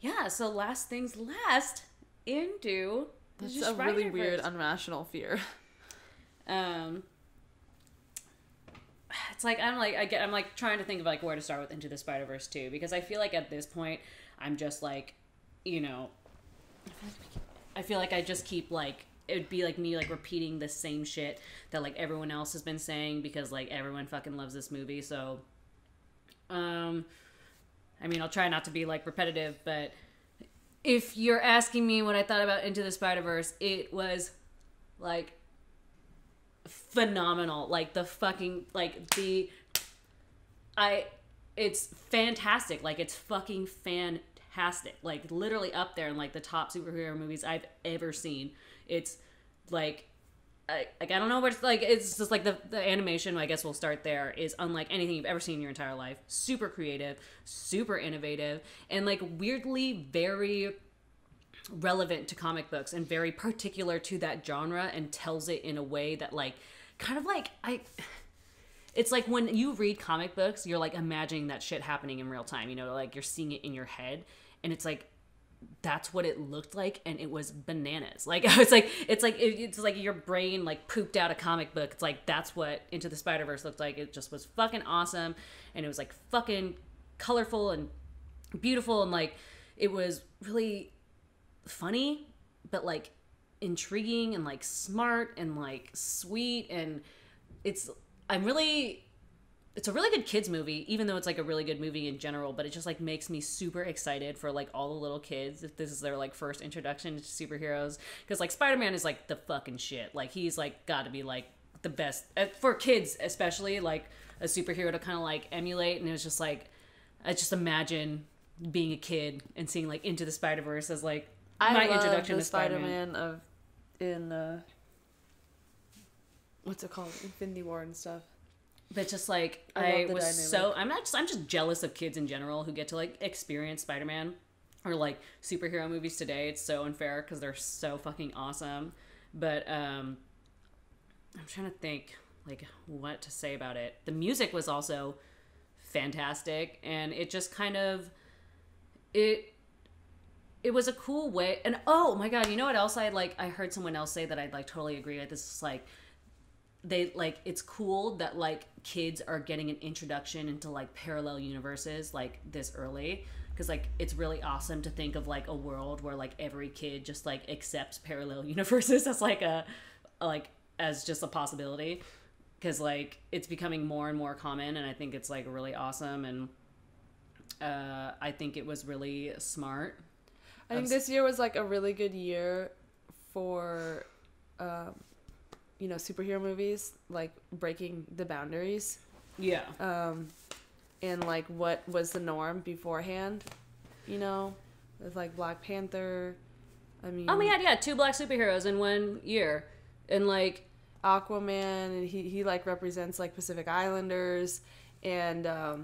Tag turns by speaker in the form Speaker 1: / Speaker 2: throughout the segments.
Speaker 1: yeah, so last things last, into the
Speaker 2: That's a really weird, irrational fear.
Speaker 1: Um, it's like I'm like trying to think of like where to start with Into the Spider-Verse too, because I feel like at this point I'm just like, you know, I feel like I just keep like it would be like me like repeating the same shit that like everyone else has been saying because like everyone fucking loves this movie. So I mean, I'll try not to be like repetitive, but if you're asking me what I thought about Into the Spider-Verse, it was like phenomenal. Like the fucking like the I it's fantastic. Like it's fucking fantastic. Like literally up there in like the top superhero movies I've ever seen. It's like I don't know what it's like. It's just like the animation, I guess we'll start there, is unlike anything you've ever seen in your entire life. Super creative, super innovative, and like weirdly very relevant to comic books and very particular to that genre, and tells it in a way that like kind of like it's like when you read comic books, you're like imagining that shit happening in real time, you know, like you're seeing it in your head, and it's like that's what it looked like, and it was bananas. Like it's like your brain like pooped out a comic book. It's like that's what Into the Spider-Verse looked like. It just was fucking awesome, and it was like fucking colorful and beautiful, and like it was really funny, but like intriguing and like smart and like sweet, and it's a really good kids movie, even though it's like a really good movie in general, but it just like makes me super excited for like all the little kids if this is their like first introduction to superheroes, because like Spider-Man is like the fucking shit. Like he's like got to be like the best for kids, especially like a superhero to kind of like emulate. And it was just like I just imagine being a kid and seeing like Into the Spider-Verse as like my introduction to Spider-Man
Speaker 2: in what's it called, Infinity War and stuff.
Speaker 1: But just like I'm just jealous of kids in general who get to like experience Spider-Man or like superhero movies today. It's so unfair because they're so fucking awesome. But I'm trying to think like what to say about it. The music was also fantastic, and it just kind of it was a cool way. And oh my god, you know what else I heard someone else say that I'd like totally agree with. This is like they like it's cool that like kids are getting an introduction into like parallel universes like this early, because like it's really awesome to think of like a world where like every kid just like accepts parallel universes as like as just a possibility, because like it's becoming more and more common, and I think it's like really awesome, and I think it was really smart.
Speaker 2: I think this year was like a really good year for you know, superhero movies, like breaking the boundaries.
Speaker 1: Yeah.
Speaker 2: And like what was the norm beforehand, you know, with like Black Panther. I mean,
Speaker 1: oh my god, yeah, 2 black superheroes in 1 year, and like
Speaker 2: Aquaman, and he like represents like Pacific Islanders, and
Speaker 1: I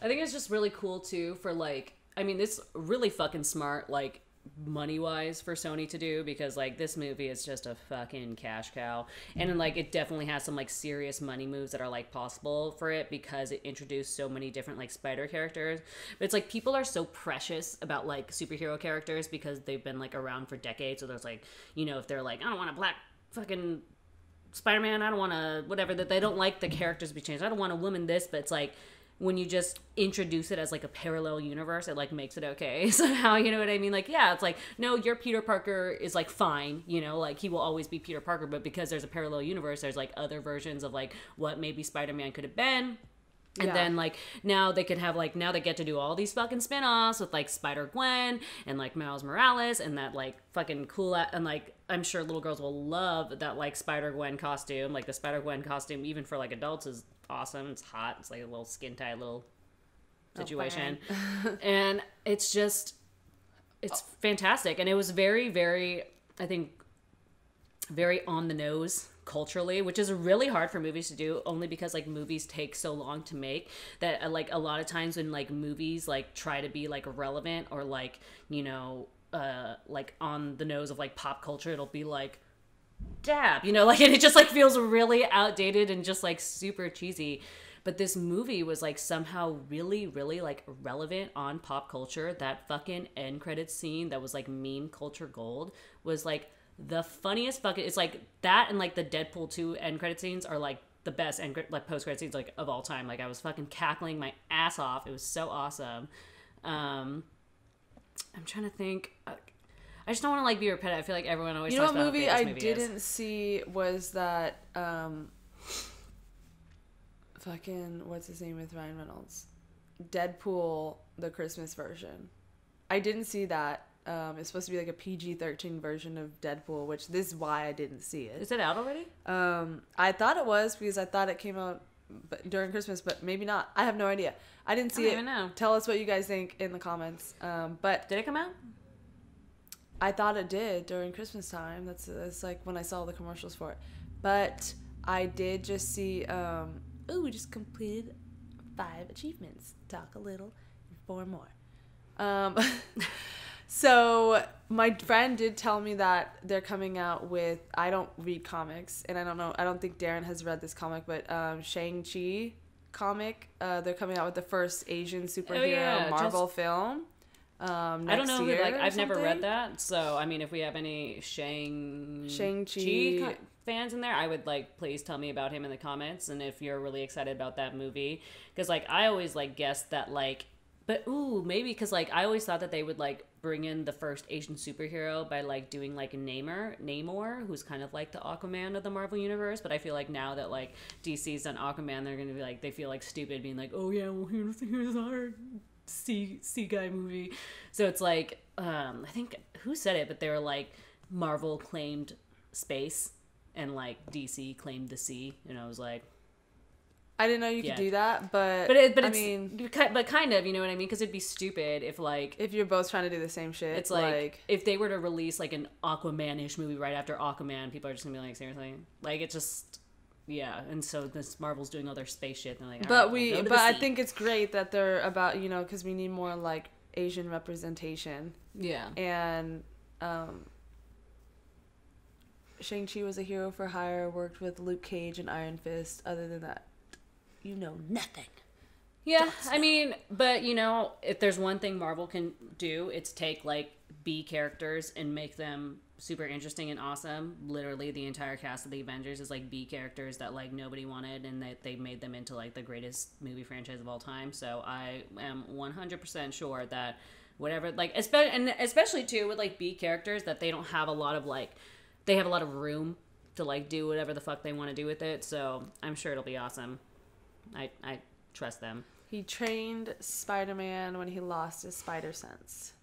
Speaker 1: think it's just really cool too for like, I mean, it's really fucking smart like money wise for Sony to do, because like this movie is just a fucking cash cow, and like it definitely has some like serious money moves that are like possible for it because it introduced so many different like spider characters. But it's like people are so precious about like superhero characters because they've been like around for decades, so there's like, you know, if they're like, I don't want a black fucking Spider-Man, I don't want to whatever, that they don't like the characters be changed, I don't want a woman this, but it's like when you just introduce it as like a parallel universe, it like makes it okay somehow, you know what I mean? Like, yeah, it's like, no, your Peter Parker is like fine, you know, like he will always be Peter Parker, but because there's a parallel universe, there's like other versions of like what maybe Spider-Man could have been. And then like now they could have like, now they get to do all these fucking spin-offs with like Spider-Gwen and like Miles Morales and that like fucking cool, and like I'm sure little girls will love that like Spider-Gwen costume. Like the Spider-Gwen costume even for like adults is awesome. It's hot. It's like a little skin tight little situation. And it's just it's fantastic, and it was very, very, I think, very on the nose culturally, which is really hard for movies to do, only because like movies take so long to make that like a lot of times when like movies like try to be like relevant or like, you know, like on the nose of like pop culture, it'll be like dab, you know, like, and it just like feels really outdated and just like super cheesy. but this movie was like somehow really, really like relevant on pop culture. That fucking end credits scene that was like meme culture gold was like the funniest fucking. It's like that and like the Deadpool 2 end credit scenes are like the best end like post credit scenes like of all time. Like I was fucking cackling my ass off. It was so awesome. I'm trying to think. I just don't want to like be repetitive. I feel like everyone always.
Speaker 2: You know
Speaker 1: talks
Speaker 2: what
Speaker 1: about
Speaker 2: movie
Speaker 1: how
Speaker 2: I
Speaker 1: great this movie
Speaker 2: didn't see was that fucking what's his name with Ryan Reynolds, Deadpool the Christmas version. I didn't see that. It's supposed to be like a PG-13 version of Deadpool, which this is why I didn't see it.
Speaker 1: Is it out already?
Speaker 2: I thought it was because I thought it came out during Christmas, but maybe not. I have no idea. I didn't see it. I don't even know. Tell us what you guys think in the comments. But
Speaker 1: did it come out?
Speaker 2: I thought it did during Christmas time. That's like when I saw the commercials for it. But I did just see. We just completed 5 achievements. Talk a little, 4 more. So my friend did tell me that they're coming out with. I don't read comics, and I don't know. I don't think Daryn has read this comic, but Shang-Chi comic. They're coming out with the first Asian superhero Marvel film. I don't know.
Speaker 1: I've never read that, so I mean, if we have any Shang-Chi fans in there, I would like please tell me about him in the comments, and if you're really excited about that movie, because like I always like guessed that like, but maybe because like I always thought that they would like bring in the first Asian superhero by like doing like Namor, who's kind of like the Aquaman of the Marvel universe, but I feel like now that like DC's done Aquaman, they're gonna be like they feel like stupid being like, oh yeah, well here's our sea guy movie. So it's like I think who said it, but they were like Marvel claimed space and like DC claimed the sea, and I was like,
Speaker 2: I didn't know you could do that, but
Speaker 1: I mean, kind of, you know what I mean? Because it'd be stupid if like
Speaker 2: if you're both trying to do the same shit.
Speaker 1: It's like if they were to release like an Aquaman-ish movie right after Aquaman, people are just gonna be like, seriously, like it just. Yeah, and so this Marvel's doing all their space shit. And they're like,
Speaker 2: but I think it's great that they're about, you know, because we need more like Asian representation. Yeah, and Shang-Chi was a hero for hire. Worked with Luke Cage and Iron Fist. Other than that, you know nothing.
Speaker 1: Yeah, I mean, but you know, if there's one thing Marvel can do, it's take like B characters and make them super interesting and awesome. Literally the entire cast of the Avengers is like B characters that like nobody wanted, and they made them into like the greatest movie franchise of all time. So I am 100% sure that whatever, like especially too with like B characters, that they don't have a lot of like, they have a lot of room to like do whatever the fuck they want to do with it. So I'm sure it'll be awesome. I trust them.
Speaker 2: He trained Spider-Man when he lost his spider sense.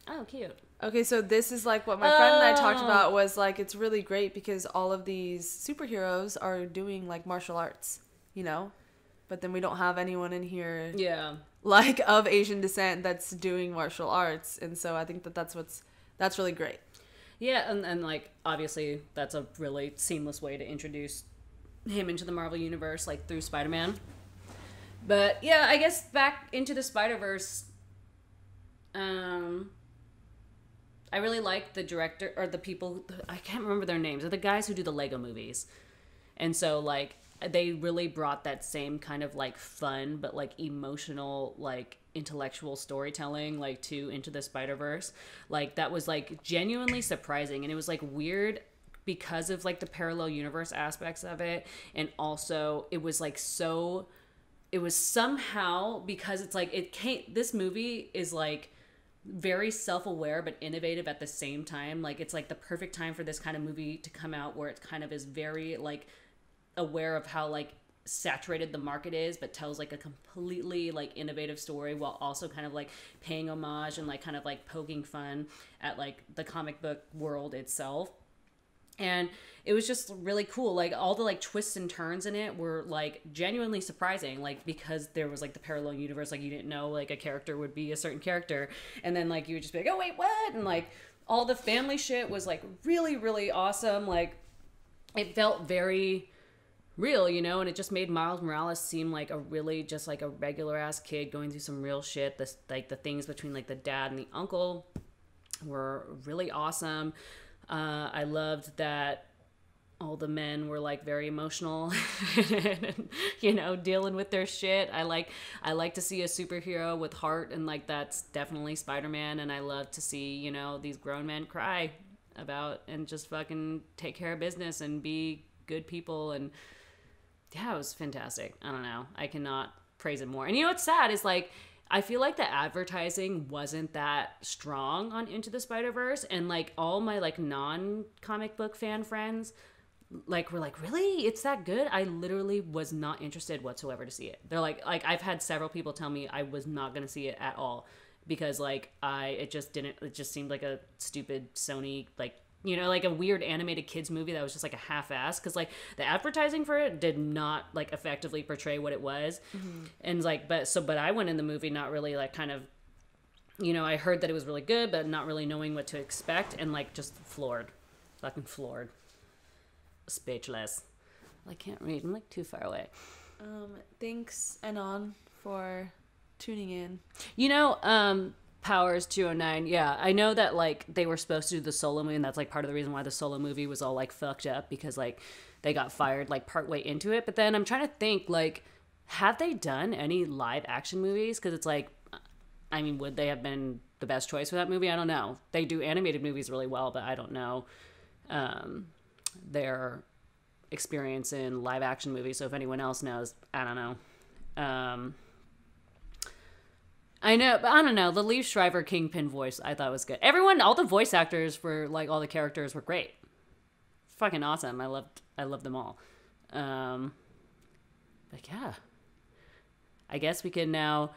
Speaker 1: Oh, cute.
Speaker 2: Okay, so this is like what my friend and I talked about, was like it's really great because all of these superheroes are doing like martial arts, you know? But then we don't have anyone in here like of Asian descent that's doing martial arts, and so I think that's really great.
Speaker 1: Yeah, and like obviously that's a really seamless way to introduce him into the Marvel universe, like through Spider-Man. But yeah, I guess back into the Spider-Verse, I really like the director, or the people, I can't remember their names, are the guys who do the Lego movies. And so like they really brought that same kind of like fun but like emotional, like intellectual storytelling like to Into the Spider-Verse. Like that was like genuinely surprising, and it was like weird because of like the parallel universe aspects of it, and also it was like so, it was somehow, because it's like this movie is like very self-aware but innovative at the same time. Like it's like the perfect time for this kind of movie to come out, where it kind of is very like aware of how like saturated the market is, but tells like a completely like innovative story while also kind of like paying homage and like kind of like poking fun at like the comic book world itself. And it was just really cool. Like all the like twists and turns in it were like genuinely surprising, like because there was like the parallel universe, like you didn't know like a character would be a certain character, and then like you would just be like, oh wait, what? And like all the family shit was like really, really awesome. Like it felt very real, you know, and it just made Miles Morales seem like a really just like a regular ass kid going through some real shit. This like the things between like the dad and the uncle were really awesome. I loved that all the men were like very emotional, you know, dealing with their shit. I like to see a superhero with heart, and like that's definitely Spider-Man. And I love to see, you know, these grown men cry about and just fucking take care of business and be good people. And yeah, it was fantastic. I don't know, I cannot praise it more. And you know what's sad is like, I feel like the advertising wasn't that strong on Into the Spider-Verse, and like all my like non-comic book fan friends like were like, really, it's that good? I literally was not interested whatsoever to see it. They're like I've had several people tell me I was not going to see it at all because like it just seemed like a stupid Sony, like, you know, like a weird animated kids movie that was just like a half-ass, because like the advertising for it did not like effectively portray what it was. And like but I went in the movie not really like kind of, you know, I heard that it was really good but not really knowing what to expect, and like just fucking floored, speechless. I can't read, I'm like too far away.
Speaker 2: Thanks Anon for tuning in.
Speaker 1: You know, Powers 209. Yeah, I know that like they were supposed to do the Solo movie, and that's like part of the reason why the Solo movie was all like fucked up, because like they got fired like partway into it. But then I'm trying to think, like, have they done any live action movies? Because it's like, I mean, would they have been the best choice for that movie? I don't know. They do animated movies really well, but I don't know their experience in live action movies. So if anyone else knows, I don't know. I know, but I don't know. The Liev Schreiber Kingpin voice I thought was good. All the voice actors for like all the characters were great. Fucking awesome. I loved them all. But yeah, I guess we can now.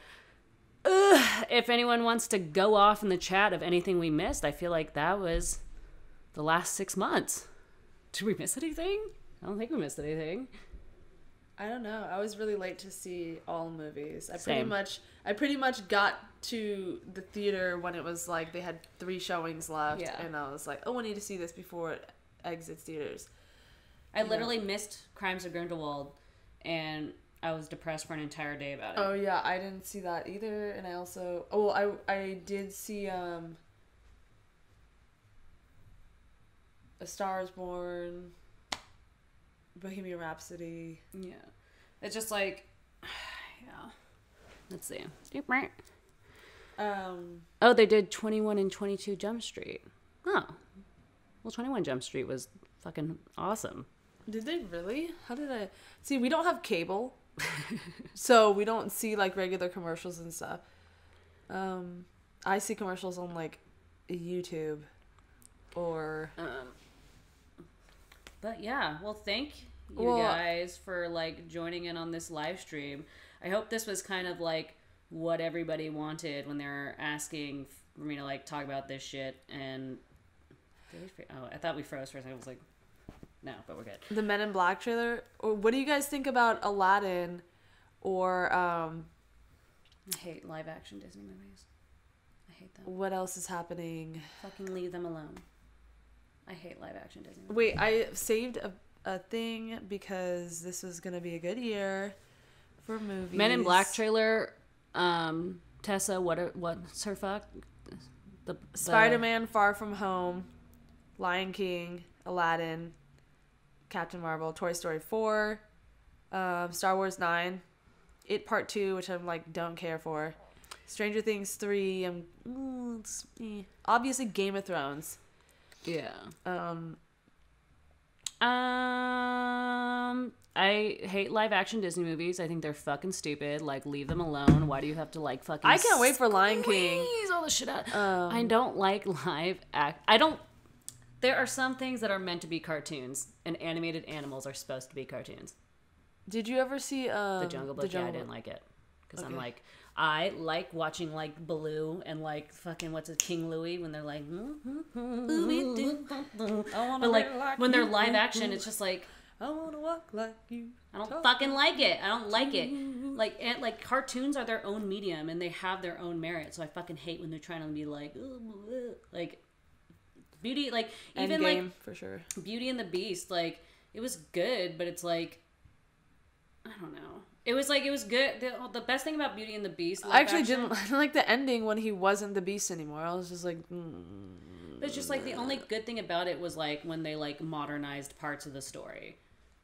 Speaker 1: If anyone wants to go off in the chat of anything we missed, I feel like that was the last 6 months. Did we miss anything? I don't think we missed anything.
Speaker 2: I don't know. I was really late to see all movies. I
Speaker 1: Same.
Speaker 2: pretty much got to the theater when it was like they had 3 showings left, and I was like, oh, I need to see this before it exits theaters.
Speaker 1: I literally missed Crimes of Grindelwald, and I was depressed for an entire day about it.
Speaker 2: Oh yeah, I didn't see that either, and I also I did see A Star Is Born, Bohemian Rhapsody.
Speaker 1: Yeah. It's just like, yeah. Let's see. Oh, they did 21 and 22 Jump Street. Oh. Well, 21 Jump Street was fucking awesome.
Speaker 2: Did they really? How did I... See, we don't have cable. So we don't see like regular commercials and stuff. I see commercials on like YouTube or...
Speaker 1: But yeah, well, thank you guys for like joining in on this live stream. I hope this was kind of like what everybody wanted when they're asking for me to like talk about this shit. And I thought we froze for a second. I was like, no, but we're good.
Speaker 2: The Men in Black trailer. What do you guys think about Aladdin or
Speaker 1: I hate live action Disney movies. I hate them.
Speaker 2: What else is happening?
Speaker 1: Fucking leave them alone. I hate live action Disney movies.
Speaker 2: Wait, I saved a thing because this was gonna be a good year for movies.
Speaker 1: Men in Black trailer. Tessa, what's her fuck? The
Speaker 2: Spider-Man, Far From Home, Lion King, Aladdin, Captain Marvel, Toy Story 4, Star Wars 9, It Part 2, which I'm like don't care for, Stranger Things 3. Obviously Game of Thrones.
Speaker 1: Yeah. I hate live action Disney movies. I think they're fucking stupid. Like, leave them alone. Why do you have to like fucking...
Speaker 2: I can't wait for Lion King.
Speaker 1: All the shit out. I don't like There are some things that are meant to be cartoons, and animated animals are supposed to be cartoons.
Speaker 2: Did you ever see
Speaker 1: The Jungle Book? Yeah, I didn't like it because I'm like, I like watching like Baloo and like fucking King Louie when they're like, but like when they're live action, it's just like,
Speaker 2: I wanna walk like you.
Speaker 1: I don't fucking like it. I don't like it. Like cartoons are their own medium and they have their own merit. So I fucking hate when they're trying to be like Beauty, like even
Speaker 2: Endgame,
Speaker 1: like
Speaker 2: for sure.
Speaker 1: Beauty and the Beast, like it was good, but it's like, I don't know. It was good. The best thing about Beauty and the Beast,
Speaker 2: I didn't like the ending when he wasn't the Beast anymore. I was just like,
Speaker 1: But But it's just like the only good thing about it was like when they like modernized parts of the story.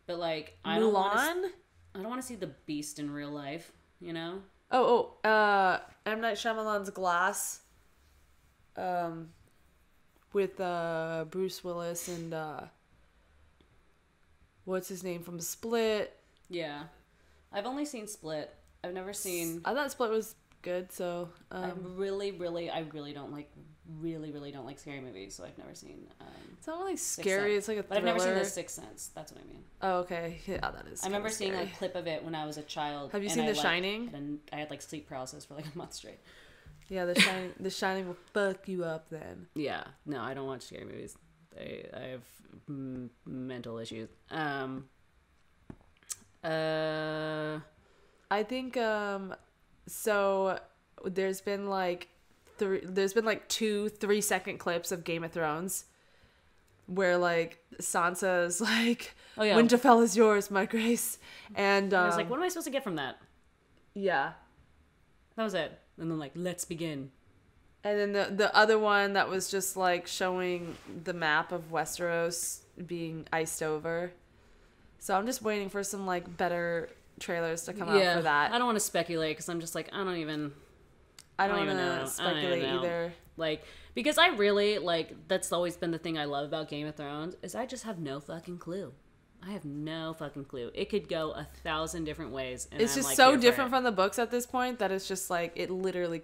Speaker 1: But like I don't want to see the Beast in real life, you know?
Speaker 2: M. Night Shyamalan's Glass. With Bruce Willis and what's his name from Split?
Speaker 1: Yeah, I've only seen Split. I've never seen.
Speaker 2: I thought Split was good, so
Speaker 1: I really don't like scary movies, so I've never seen.
Speaker 2: It's not really scary. It's like a thriller.
Speaker 1: But I've never seen The Sixth Sense. That's what I mean.
Speaker 2: Oh, okay. Yeah, that is.
Speaker 1: I remember seeing a clip of it when I was a child.
Speaker 2: Have you seen The Shining?
Speaker 1: And I had like sleep paralysis for like a month straight.
Speaker 2: Yeah, The Shining will fuck you up then.
Speaker 1: Yeah, no, I don't watch scary movies. I have mental issues.
Speaker 2: I think so. There's been like 2 3-second clips of Game of Thrones where like Sansa's like, "Oh yeah, Winterfell is yours, my grace," and
Speaker 1: I was like, "What am I supposed to get from that?"
Speaker 2: Yeah,
Speaker 1: that was it. And then like, let's begin.
Speaker 2: And then the other one that was just like showing the map of Westeros being iced over. So I'm just waiting for some like better trailers to come out for that.
Speaker 1: I don't want to speculate because I'm just like, I don't even
Speaker 2: want to speculate either.
Speaker 1: Like, because I really like, that's always been the thing I love about Game of Thrones is I just have no fucking clue. I have no fucking clue. It could go 1,000 different ways. And
Speaker 2: it's just like, so different from the books at this point that it's just like it literally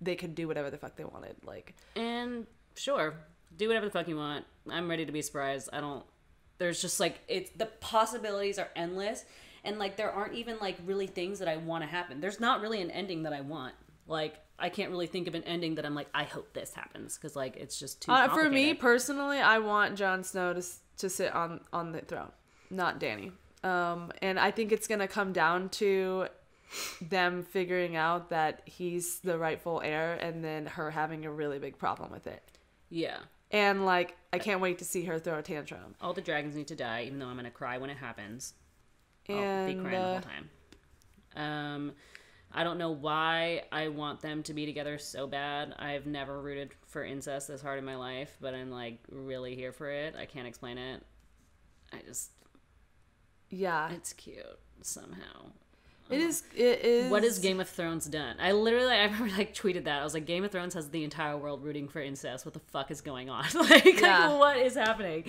Speaker 2: they could do whatever the fuck they wanted. Like,
Speaker 1: and sure, do whatever the fuck you want. I'm ready to be surprised. There's just like the possibilities are endless, and like there aren't even like really things that I want to happen. There's not really an ending that I want. Like I can't really think of an ending that I'm like I hope this happens because like it's just too complicated.
Speaker 2: For me personally, I want Jon Snow to sit on the throne. Not Dany. And I think it's going to come down to them figuring out that he's the rightful heir and then her having a really big problem with it.
Speaker 1: Yeah.
Speaker 2: And, like, I can't wait to see her throw a tantrum.
Speaker 1: All the dragons need to die, even though I'm going to cry when it happens. I'll be crying the whole time. I don't know why I want them to be together so bad. I've never rooted for incest this hard in my life, but I'm, like, really here for it. I can't explain it.
Speaker 2: Yeah.
Speaker 1: It's cute somehow.
Speaker 2: It is.
Speaker 1: What has Game of Thrones done? I remember like tweeted that. I was like, Game of Thrones has the entire world rooting for incest. What the fuck is going on? like what is happening?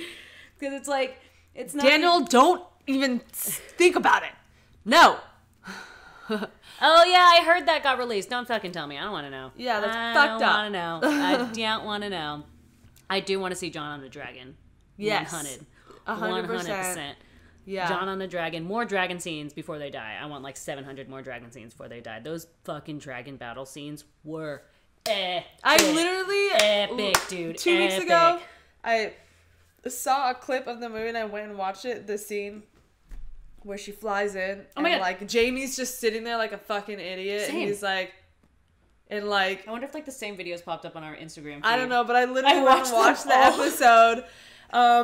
Speaker 1: Because it's like, it's not.
Speaker 2: Daniel, don't even think about it. No.
Speaker 1: Oh yeah, I heard that got released. Don't fucking tell me. I don't want to know.
Speaker 2: Yeah, that's fucked up.
Speaker 1: I don't want to know. I don't want to know. I do want to see Jon on the Dragon.
Speaker 2: Yes.
Speaker 1: 100%. Yeah. Jon on the Dragon. More dragon scenes before they die. I want like 700 more dragon scenes before they die. Those fucking dragon battle scenes were epic.
Speaker 2: I literally...
Speaker 1: Epic, dude.
Speaker 2: 2 weeks ago, I saw a clip of the movie and I went and watched it. The scene where she flies in.
Speaker 1: Oh my God.
Speaker 2: Like, Jaime's just sitting there like a fucking idiot.
Speaker 1: Same.
Speaker 2: And he's like... And like...
Speaker 1: I wonder if like the same videos popped up on our Instagram feed.
Speaker 2: I don't know, but I literally went and watched the episode.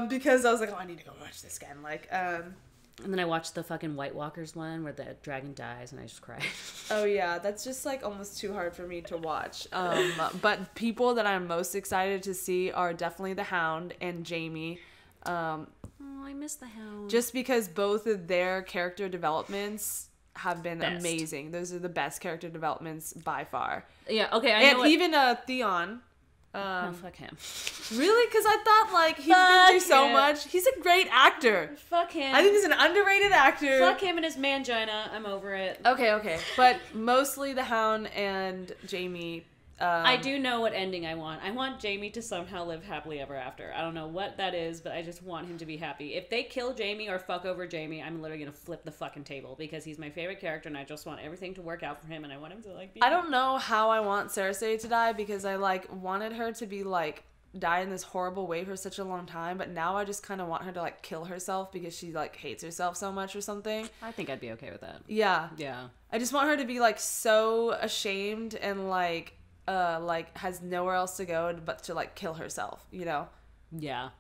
Speaker 2: Because I was like, oh, I need to go watch this again. Like,
Speaker 1: and then I watched the fucking White Walkers one where the dragon dies and I just cried.
Speaker 2: Oh yeah, that's just like almost too hard for me to watch. But people that I'm most excited to see are definitely the Hound and Jaime.
Speaker 1: Oh, I miss the Hound.
Speaker 2: Just because both of their character developments have been amazing. Those are the best character developments by far.
Speaker 1: Yeah, okay.
Speaker 2: And even Theon.
Speaker 1: No, fuck him.
Speaker 2: Really? Because I thought, like, he's been through so much. He's a great actor.
Speaker 1: Fuck him.
Speaker 2: I think he's an underrated actor.
Speaker 1: Fuck him and his mangina. I'm over it.
Speaker 2: Okay. But mostly the Hound and Jaime.
Speaker 1: I do know what ending I want. I want Jaime to somehow live happily ever after. I don't know what that is, but I just want him to be happy. If they kill Jaime or fuck over Jaime, I'm literally going to flip the fucking table because he's my favorite character and I just want everything to work out for him and I want him to like be
Speaker 2: I don't know how I want Cersei to die because I like wanted her to be like die in this horrible way for such a long time, but now I just kind of want her to like kill herself because she like hates herself so much or something.
Speaker 1: I think I'd be okay with that.
Speaker 2: Yeah.
Speaker 1: Yeah.
Speaker 2: I just want her to be like so ashamed and like has nowhere else to go but to like kill herself, you know?
Speaker 1: Yeah.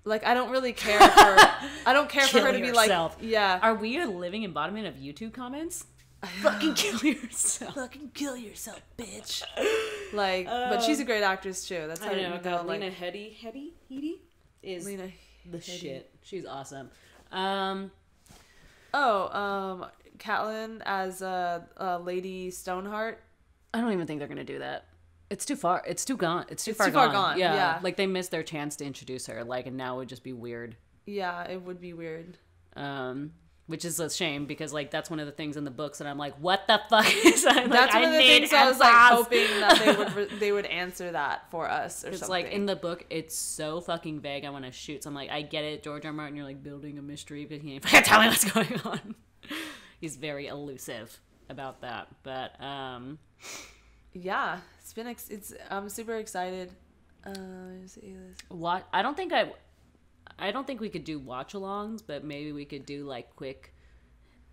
Speaker 2: Like I don't really care for for her to be like, yeah.
Speaker 1: Are we a living embodiment of YouTube comments? Fucking kill yourself.
Speaker 2: Fucking kill yourself, bitch. Like, but she's a great actress too. That's how you know.
Speaker 1: Lena Headey is Lena the Headey. Shit. She's awesome.
Speaker 2: Catelyn as Lady Stoneheart.
Speaker 1: I don't even think they're gonna do that. It's too far. It's too gone. It's too far gone. Yeah. Like they missed their chance to introduce her. Like, and now it would just be weird.
Speaker 2: Yeah, it would be weird.
Speaker 1: Which is a shame because like that's one of the things in the books that I'm like, what the fuck is that?
Speaker 2: That's one of the things I was like hoping that they would answer that for us or something.
Speaker 1: It's like in the book, it's so fucking vague. I want to shoot. So I'm like, I get it, George R. R. Martin. You're like building a mystery, but he ain't fucking tell me what's going on. He's very elusive about that, but
Speaker 2: yeah, I'm super excited.
Speaker 1: What I don't think we could do watch-alongs, but maybe we could do like quick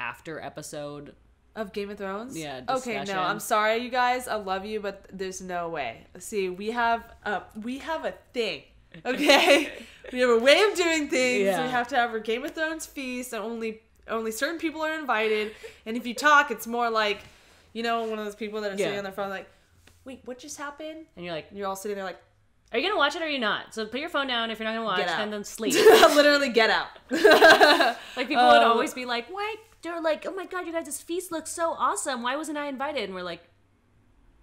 Speaker 1: after episode
Speaker 2: of Game of Thrones.
Speaker 1: Yeah. Discussion.
Speaker 2: Okay. No, I'm sorry, you guys. I love you, but there's no way. See, we have a thing. Okay, we have a way of doing things. Yeah. We have to have our Game of Thrones feast, and only certain people are invited. And if you talk, it's more like, you know, one of those people that are sitting on their phone, like, wait, what just happened?
Speaker 1: And you're
Speaker 2: all sitting there like,
Speaker 1: are you going to watch it or are you not? So put your phone down. If you're not going to watch, then sleep.
Speaker 2: Literally get out.
Speaker 1: Like people would always be like, why? They're like, oh my God, you guys, this feast looks so awesome. Why wasn't I invited? And we're like,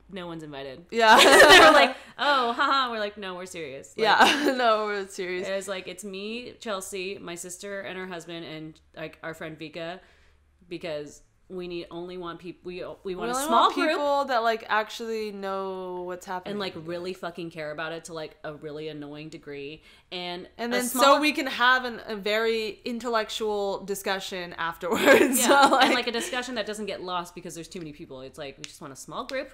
Speaker 1: no one's invited.
Speaker 2: Yeah.
Speaker 1: They're like, oh, haha. We're like, no, we're serious. Like,
Speaker 2: yeah. No, we're serious.
Speaker 1: It was like, it's me, Chelsea, my sister and her husband, and like our friend Vika, because we want people. We want a small group,
Speaker 2: people that like actually know what's happening
Speaker 1: and like really fucking care about it to like a really annoying degree, and
Speaker 2: then so we can have a very intellectual discussion afterwards.
Speaker 1: Yeah, so, and like a discussion that doesn't get lost because there's too many people. It's like we just want a small group.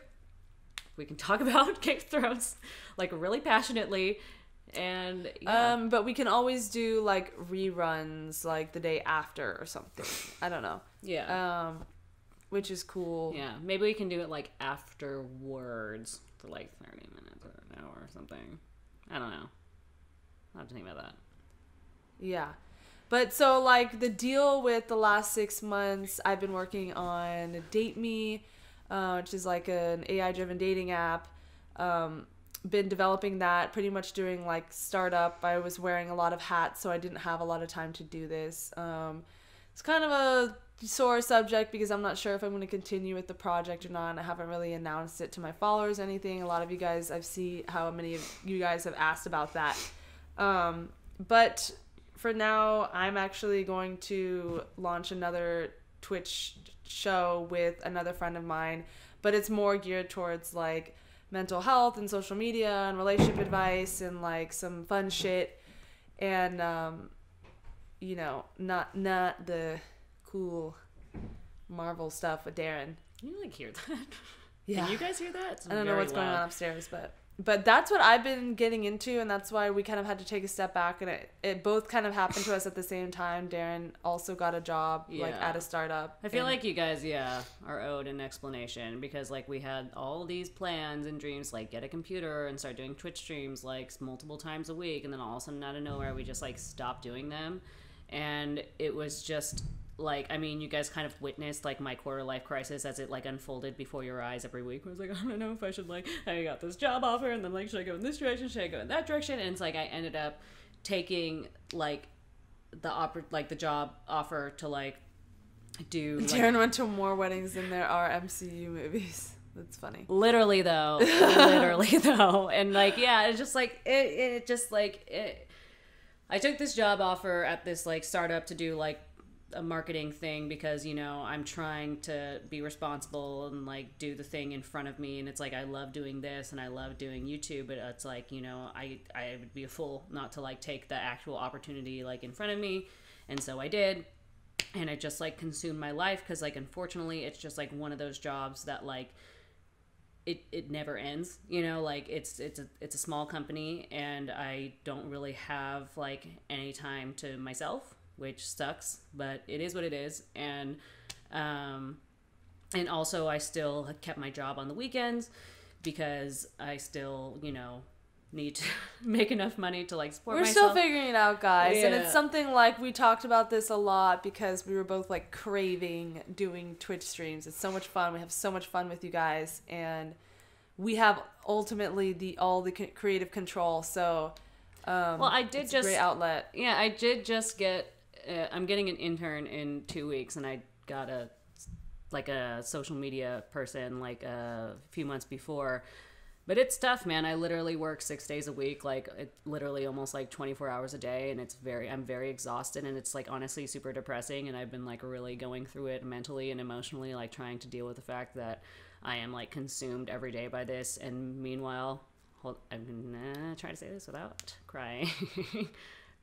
Speaker 1: We can talk about Game of Thrones like really passionately. And
Speaker 2: but we can always do like reruns like the day after or something. I don't know.
Speaker 1: Yeah.
Speaker 2: Which is cool.
Speaker 1: Yeah. Maybe we can do it like afterwards for like 30 minutes or an hour or something. I don't know. I'll have to think about that.
Speaker 2: Yeah. But so like the deal with the last 6 months, I've been working on Date Me, which is like an AI driven dating app. Been developing that pretty much during like startup. I was wearing a lot of hats, so I didn't have a lot of time to do this. It's kind of a sore subject because I'm not sure if I'm going to continue with the project or not. I haven't really announced it to my followers or anything. A lot of you guys, I've seen how many of you guys have asked about that. But for now, I'm actually going to launch another Twitch show with another friend of mine, but it's more geared towards like mental health and social media and relationship advice and like some fun shit and you know, not the cool Marvel stuff with Daryn.
Speaker 1: Can you like hear that? Yeah. Can you guys hear that?
Speaker 2: I don't know what's going on upstairs, but that's what I've been getting into, and that's why we kind of had to take a step back, and it both kind of happened to us at the same time. Daryn also got a job like at a startup.
Speaker 1: I feel like you guys, are owed an explanation because like we had all these plans and dreams, like get a computer and start doing Twitch streams like multiple times a week, and then all of a sudden out of nowhere we just like stopped doing them, and it was just like, I mean, you guys kind of witnessed like my quarter life crisis as it like unfolded before your eyes every week. I was like, I don't know if I should like, I got this job offer and then like, should I go in this direction? Should I go in that direction? And it's like, I ended up taking like the job offer to like do.
Speaker 2: Daryn went to more weddings than there are MCU movies. That's funny.
Speaker 1: Literally though. And like, yeah, it's just like, it just like, I took this job offer at this like startup to do like a marketing thing because, you know, I'm trying to be responsible and like do the thing in front of me, and it's like I love doing this and I love doing YouTube, but it's like, you know, I would be a fool not to like take the actual opportunity like in front of me, and so I did, and it just like consumed my life because like unfortunately it's just like one of those jobs that like it never ends, you know, like it's a small company and I don't really have like any time to myself, which sucks, but it is what it is. And also I still kept my job on the weekends because I still, you know, need to make enough money to like support myself.
Speaker 2: We're still figuring it out, guys. Yeah. And it's something like we talked about this a lot because we were both like craving doing Twitch streams. It's so much fun. We have so much fun with you guys, and we have ultimately all the creative control. So,
Speaker 1: well, I did
Speaker 2: it's
Speaker 1: just
Speaker 2: a great outlet.
Speaker 1: Yeah, I did just get. I'm getting an intern in 2 weeks, and I got a social media person like a few months before. But it's tough, man. I literally work 6 days a week, like literally almost like 24 hours a day, and I'm very exhausted, and it's like honestly super depressing. And I've been like really going through it mentally and emotionally, like trying to deal with the fact that I am like consumed every day by this. And meanwhile, I'm gonna try to say this without crying.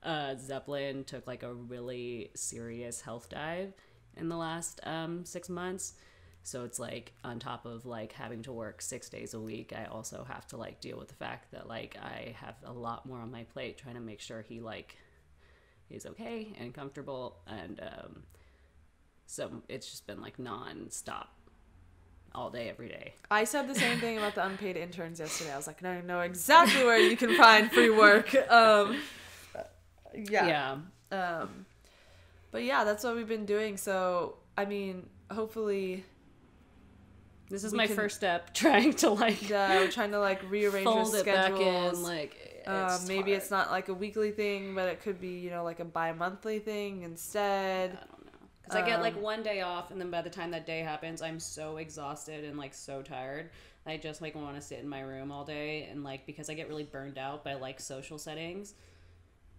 Speaker 1: Zeppelin took like a really serious health dive in the last 6 months. So it's like on top of like having to work 6 days a week, I also have to like deal with the fact that like I have a lot more on my plate trying to make sure he like is okay and comfortable. And so it's just been like non-stop all day, every day.
Speaker 2: I said the same thing about the unpaid interns yesterday. I was like, I know exactly where you can find free work. Yeah. But yeah, that's what we've been doing. So, I mean, hopefully...
Speaker 1: This is my first step, trying to like...
Speaker 2: Yeah, we're trying to like rearrange
Speaker 1: fold
Speaker 2: our schedules.
Speaker 1: It back in, like...
Speaker 2: Maybe it's not like a weekly thing, but it could be, you know, like a bi-monthly thing instead.
Speaker 1: I don't know. Because I get like one day off, and then by the time that day happens, I'm so exhausted and like so tired. I just like want to sit in my room all day, and like because I get really burned out by like social settings,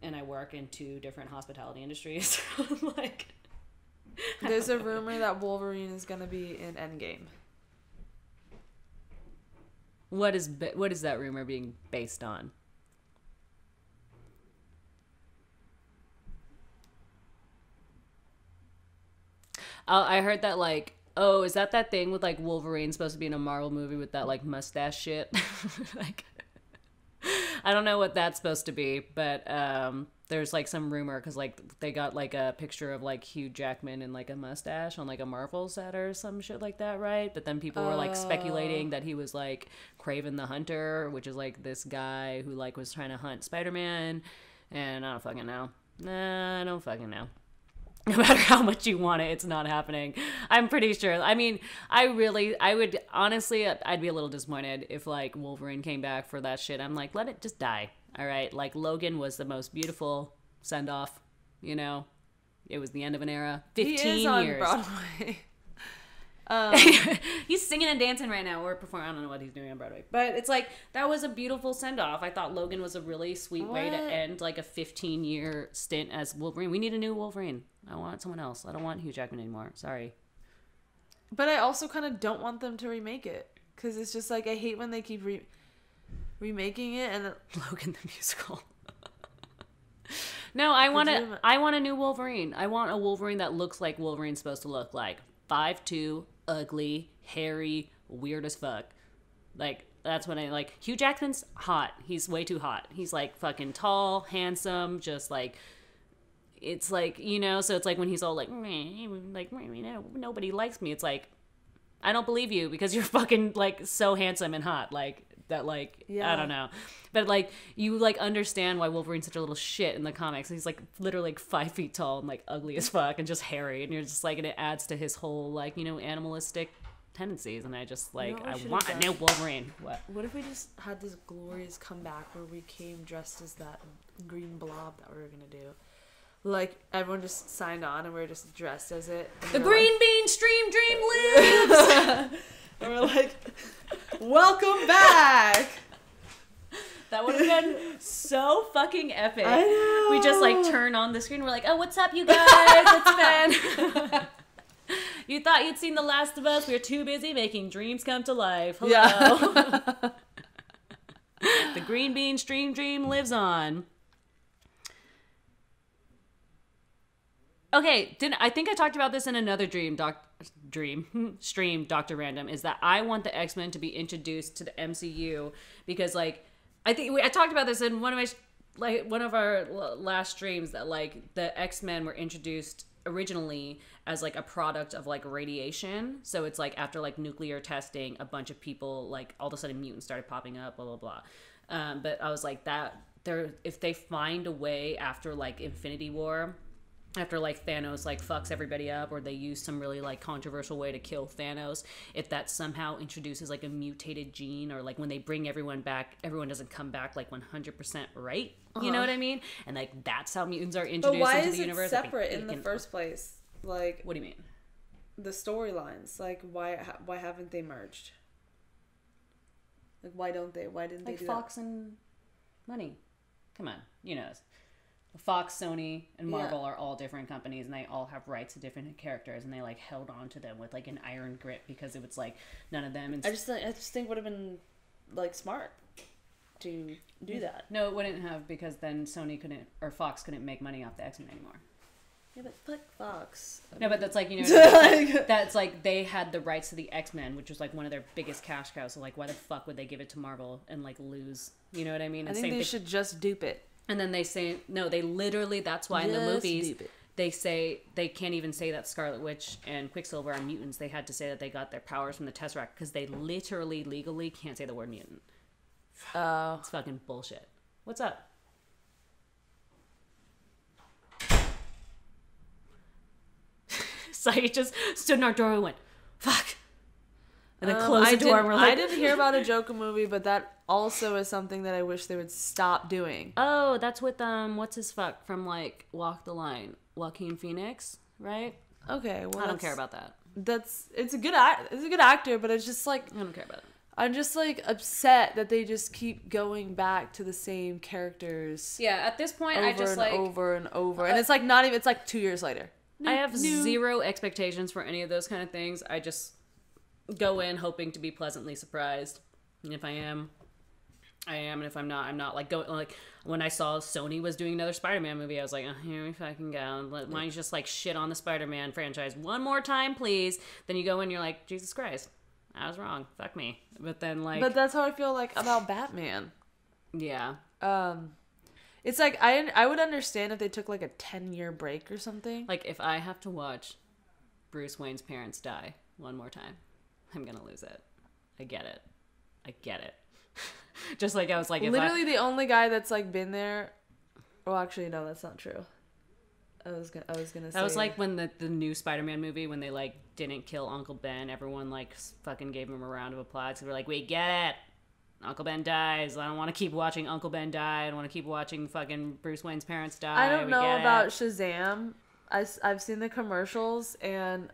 Speaker 1: and I work in 2 different hospitality industries. Like,
Speaker 2: there's a rumor that Wolverine is gonna be in Endgame.
Speaker 1: What is that rumor being based on? I heard that like, oh, is that thing with like Wolverine supposed to be in a Marvel movie with that like mustache shit? Like, I don't know what that's supposed to be, but there's like some rumor because like they got like a picture of like Hugh Jackman and like a mustache on like a Marvel set or some shit like that, right? But then people were like speculating that he was like Kraven the Hunter, which is like this guy who like was trying to hunt Spider-Man, and I don't fucking know. Nah, I don't fucking know. No matter how much you want it, it's not happening. I'm pretty sure. I mean, I'd be a little disappointed if like Wolverine came back for that shit. I'm like, let it just die. All right. Like Logan was the most beautiful send off, you know, it was the end of an era. 15
Speaker 2: he is on
Speaker 1: years.
Speaker 2: Broadway.
Speaker 1: He's singing and dancing right now, or performing. I don't know what he's doing on Broadway, but it's like that was a beautiful send off. I thought Logan was a really sweet way to end like a 15-year stint as Wolverine. We need a new Wolverine. I want someone else. I don't want Hugh Jackman anymore. Sorry.
Speaker 2: But I also kind of don't want them to remake it, because it's just like I hate when they keep remaking it and
Speaker 1: Logan the musical. No, I want a new Wolverine. I want a Wolverine that looks like Wolverine's supposed to look like. 5'2", ugly, hairy, weird as fuck. Like, that's what I like. Hugh Jackman's hot. He's way too hot. He's like fucking tall, handsome, just like, it's like, you know, so it's like when he's all like nobody likes me. It's like, I don't believe you because you're fucking like so handsome and hot. Like, that like, yeah. I don't know. But like, you like understand why Wolverine's such a little shit in the comics. He's like literally like 5 feet tall and like ugly as fuck and just hairy. And you're just like, and it adds to his whole like, you know, animalistic tendencies. And I just like, I want a new Wolverine.
Speaker 2: What if we just had this glorious comeback where we came dressed as that green blob that we were going to do? Like, everyone just signed on and we were just dressed as it.
Speaker 1: The green bean stream dream lives!
Speaker 2: And we're like, welcome back!
Speaker 1: That would have been so fucking epic.
Speaker 2: I know.
Speaker 1: We just like turn on the screen. We're like, oh, what's up, you guys? It's Ben. You thought you'd seen The Last of Us. We were too busy making dreams come to life. Hello. Yeah. The green bean stream dream lives on. Okay, I think I talked about this in another stream, Dr. Random, is that I want the X-Men to be introduced to the MCU because, like, I think I talked about this in one of our last streams, that like the X-Men were introduced originally as like a product of like radiation. So it's like after like nuclear testing, a bunch of people, like all of a sudden mutants started popping up, blah blah blah. But I was like, that if they find a way after like Infinity War after like Thanos like fucks everybody up, or they use some really like controversial way to kill Thanos, if that somehow introduces like a mutated gene, or like when they bring everyone back, everyone doesn't come back like 100% right. You know what I mean? And like that's how mutants are introduced into the universe.
Speaker 2: But why is it separate in the first place? Like,
Speaker 1: what do you mean?
Speaker 2: The storylines, like why haven't they merged? Like why don't they? Why didn't they do
Speaker 1: Fox
Speaker 2: that?
Speaker 1: and money? Come on, you know. Fox, Sony, and Marvel are all different companies, and they all have rights to different characters, and they like held on to them with like an iron grip because it was like none of them.
Speaker 2: I just think it would have been like smart to do that.
Speaker 1: No, it wouldn't have, because then Sony couldn't, or Fox couldn't make money off the X-Men anymore.
Speaker 2: Yeah, but fuck Fox.
Speaker 1: No, but that's like, you know, that's like they had the rights to the X-Men, which was like one of their biggest cash cows. So like, why the fuck would they give it to Marvel and like lose? You know what I mean?
Speaker 2: I think they should just dupe it.
Speaker 1: And then they say, no, they literally, that's why in the movies, they say, they can't even say that Scarlet Witch and Quicksilver are mutants. They had to say that they got their powers from the Tesseract, because they literally, legally can't say the word mutant. Oh. It's fucking bullshit. What's up? So he just stood in our door and went, fuck. And then closed the door and we're like...
Speaker 2: I didn't hear about a Joker movie, but that also is something that I wish they would stop doing.
Speaker 1: Oh, that's with, what's his fuck from, like, Walk the Line? Joaquin Phoenix, right?
Speaker 2: Okay, well,
Speaker 1: I don't care about that.
Speaker 2: It's a good actor, but it's just like...
Speaker 1: I don't care about it.
Speaker 2: I'm just, like, upset that they just keep going back to the same characters.
Speaker 1: Yeah, at this point, I just, like...
Speaker 2: over and over. And it's, like, not even... It's, like, 2 years later.
Speaker 1: I have zero expectations for any of those kind of things. I just go in hoping to be pleasantly surprised. And if I am, I am. And if I'm not, I'm not. Like, when I saw Sony was doing another Spider-Man movie, I was like, oh, here we fucking go. Why don't you just, like, shit on the Spider-Man franchise one more time, please? Then you go in, you're like, Jesus Christ, I was wrong. Fuck me. But then, like...
Speaker 2: But that's how I feel, like, about Batman.
Speaker 1: Yeah.
Speaker 2: It's like, I would understand if they took, like, a 10-year break or something.
Speaker 1: Like, if I have to watch Bruce Wayne's parents die one more time, I'm gonna lose it. I get it. Just like I was like...
Speaker 2: Literally the only guy that's, like, been there... Well, actually, no, that's not true. I was gonna say...
Speaker 1: That was like when the new Spider-Man movie, when they, like, didn't kill Uncle Ben, everyone, like, fucking gave him a round of applause. Because we're like, we get it. Uncle Ben dies. I don't want to keep watching Uncle Ben die. I don't want to keep watching fucking Bruce Wayne's parents die.
Speaker 2: I don't know about Shazam. I've seen the commercials, and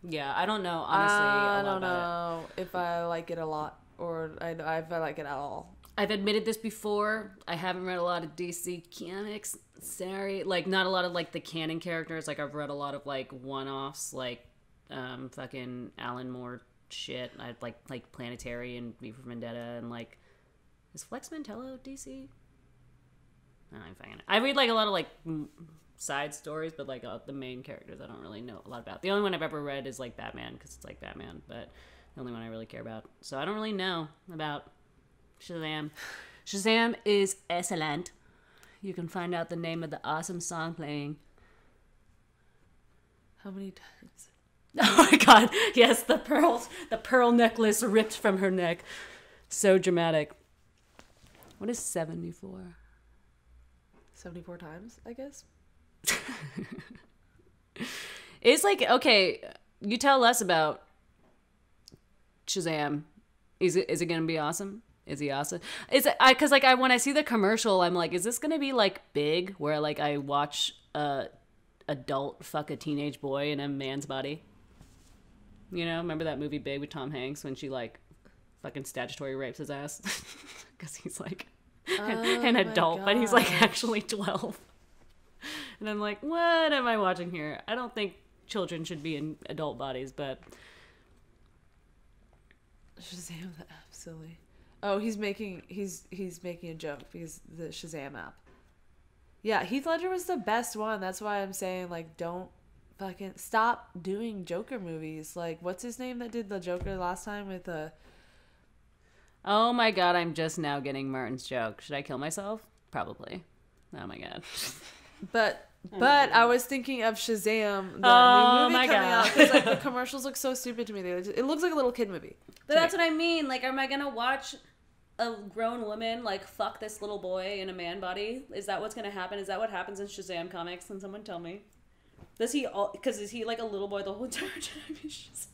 Speaker 1: yeah, I don't know, honestly.
Speaker 2: I don't know if I like it a lot, or if I like it at all.
Speaker 1: I've admitted this before. I haven't read a lot of DC comics. Sorry. Like, not a lot of, like, the canon characters. Like, I've read a lot of, like, one-offs, like, fucking Alan Moore shit. I like Planetary and V for Vendetta, and like, is Flex Mantello DC? I read like a lot of like side stories, but like the main characters I don't really know a lot about. The only one I've ever read is like Batman, because it's like Batman, but the only one I really care about. So I don't really know about Shazam. Shazam is excellent. You can find out the name of the awesome song playing.
Speaker 2: How many times?
Speaker 1: Oh my god, yes, the pearl necklace ripped from her neck. So dramatic. What is 74?
Speaker 2: 74 times, I guess.
Speaker 1: It's like, okay, you tell us about Shazam. Is it gonna be awesome? Is he awesome? Is it, because like when I see the commercial, I'm like, is this gonna be like Big, where like I watch a adult fuck a teenage boy in a man's body? You know, remember that movie Big with Tom Hanks, when she, like, fucking statutory rapes his ass? Because he's, like, an adult, but he's, like, actually 12. And I'm like, what am I watching here? I don't think children should be in adult bodies, but...
Speaker 2: Shazam, silly. Oh, he's making a joke, because the Shazam app. Yeah, Heath Ledger was the best one. That's why I'm saying, like, don't fucking stop doing Joker movies. Like, what's his name that did the Joker last time with
Speaker 1: Oh my god, I'm just now getting Martin's joke. Should I kill myself? Probably. Oh my god.
Speaker 2: But I was thinking of Shazam, the new movie coming out, because like the commercials look so stupid to me. It looks like a little kid movie.
Speaker 1: But that's what I mean. Like, am I gonna watch a grown woman like fuck this little boy in a man body? Is that what's gonna happen? Is that what happens in Shazam comics? Can someone tell me? Does he because is he like a little boy the whole entire time he's Shazam?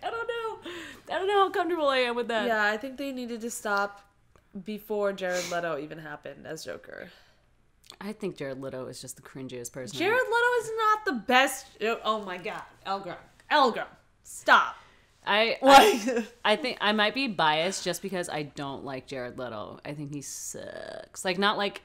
Speaker 1: I don't know how comfortable I am with that.
Speaker 2: Yeah, I think they needed to stop before Jared Leto even happened as Joker.
Speaker 1: I think Jared Leto is just the cringiest person.
Speaker 2: Jared Leto is not the best. Oh my god, Elgrum, stop.
Speaker 1: I think I might be biased just because I don't like Jared Leto. I think he sucks. Like, not like,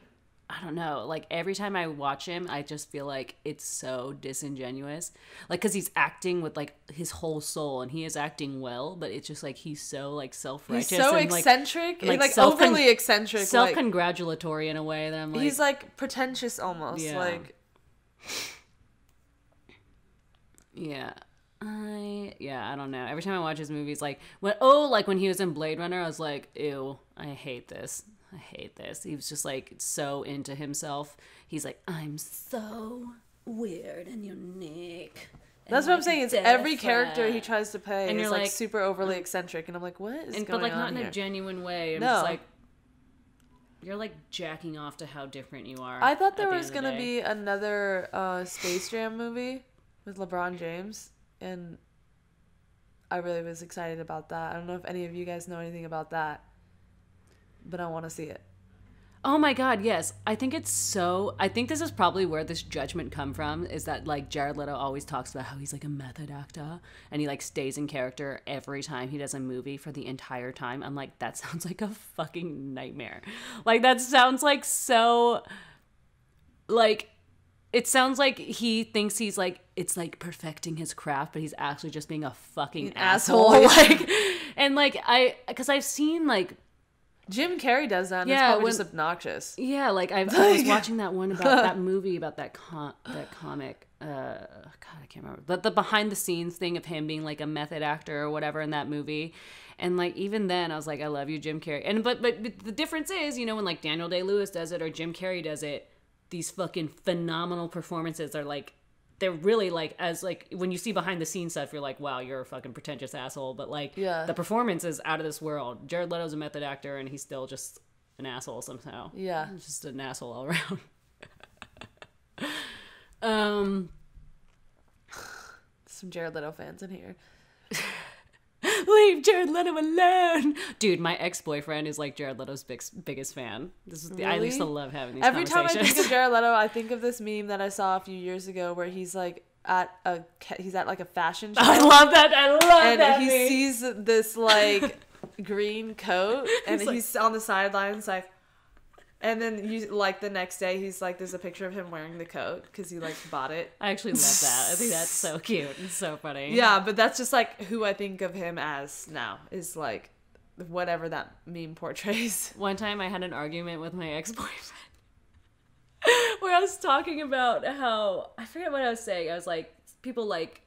Speaker 1: I don't know. Like, every time I watch him, I just feel like it's so disingenuous. Like, because he's acting with, like, his whole soul, and he is acting well, but it's just, like, he's so, like, self-righteous.
Speaker 2: He's so
Speaker 1: and,
Speaker 2: eccentric. Like overly eccentric.
Speaker 1: Self-congratulatory in a way that I'm like...
Speaker 2: He's, like, pretentious almost.
Speaker 1: Yeah.
Speaker 2: Like...
Speaker 1: Yeah. I don't know. Every time I watch his movies, like when he was in Blade Runner, I was like, ew, I hate this. He was just like so into himself. He's like, I'm so weird and unique.
Speaker 2: That's what I'm saying. It's every character he tries to play and is like super overly eccentric, and I'm like, what is going on?
Speaker 1: But like not
Speaker 2: here?
Speaker 1: In a genuine way. I'm just like, you're like jacking off to how different you are.
Speaker 2: I thought there was gonna be another Space Jam movie with LeBron James, and I really was excited about that. I don't know if any of you guys know anything about that, but I want to see it.
Speaker 1: Oh my god, yes. I think this is probably where this judgment come from, is that like Jared Leto always talks about how he's like a method actor and he like stays in character every time he does a movie for the entire time. I'm like, that sounds like a fucking nightmare. Like, that sounds like so, like, it sounds like he thinks he's like, it's like perfecting his craft, but he's actually just being a fucking asshole. Like, and like, because I've seen like,
Speaker 2: Jim Carrey does that, and it's probably just obnoxious. Yeah,
Speaker 1: like I was watching that one about that movie about that comic. God, I can't remember. The behind the scenes thing of him being like a method actor or whatever in that movie. And like even then I was like, I love you, Jim Carrey. And but the difference is, you know, when like Daniel Day-Lewis does it or Jim Carrey does it, these fucking phenomenal performances are like, they're really like, as like when you see behind the scenes stuff, you're like, wow, you're a fucking pretentious asshole. But like, the performance is out of this world. Jared Leto's a method actor, and he's still just an asshole somehow.
Speaker 2: Yeah,
Speaker 1: he's just an asshole all around.
Speaker 2: Some Jared Leto fans in here.
Speaker 1: Leave Jared Leto alone, dude. My ex-boyfriend is like Jared Leto's biggest fan. I used to love having these
Speaker 2: Every
Speaker 1: conversations.
Speaker 2: time I think of Jared Leto, I think of this meme that I saw a few years ago where he's like at like a fashion show.
Speaker 1: I love that.
Speaker 2: And he sees this like green coat, and he's on the sidelines like. And then you like the next day, he's like, there's a picture of him wearing the coat because he like bought it.
Speaker 1: I actually love that. I think that's so cute and so funny.
Speaker 2: Yeah, but that's just like who I think of him as now, is like whatever that meme portrays.
Speaker 1: One time I had an argument with my ex-boyfriend where I was talking about how, I forget what I was saying. I was like, people like,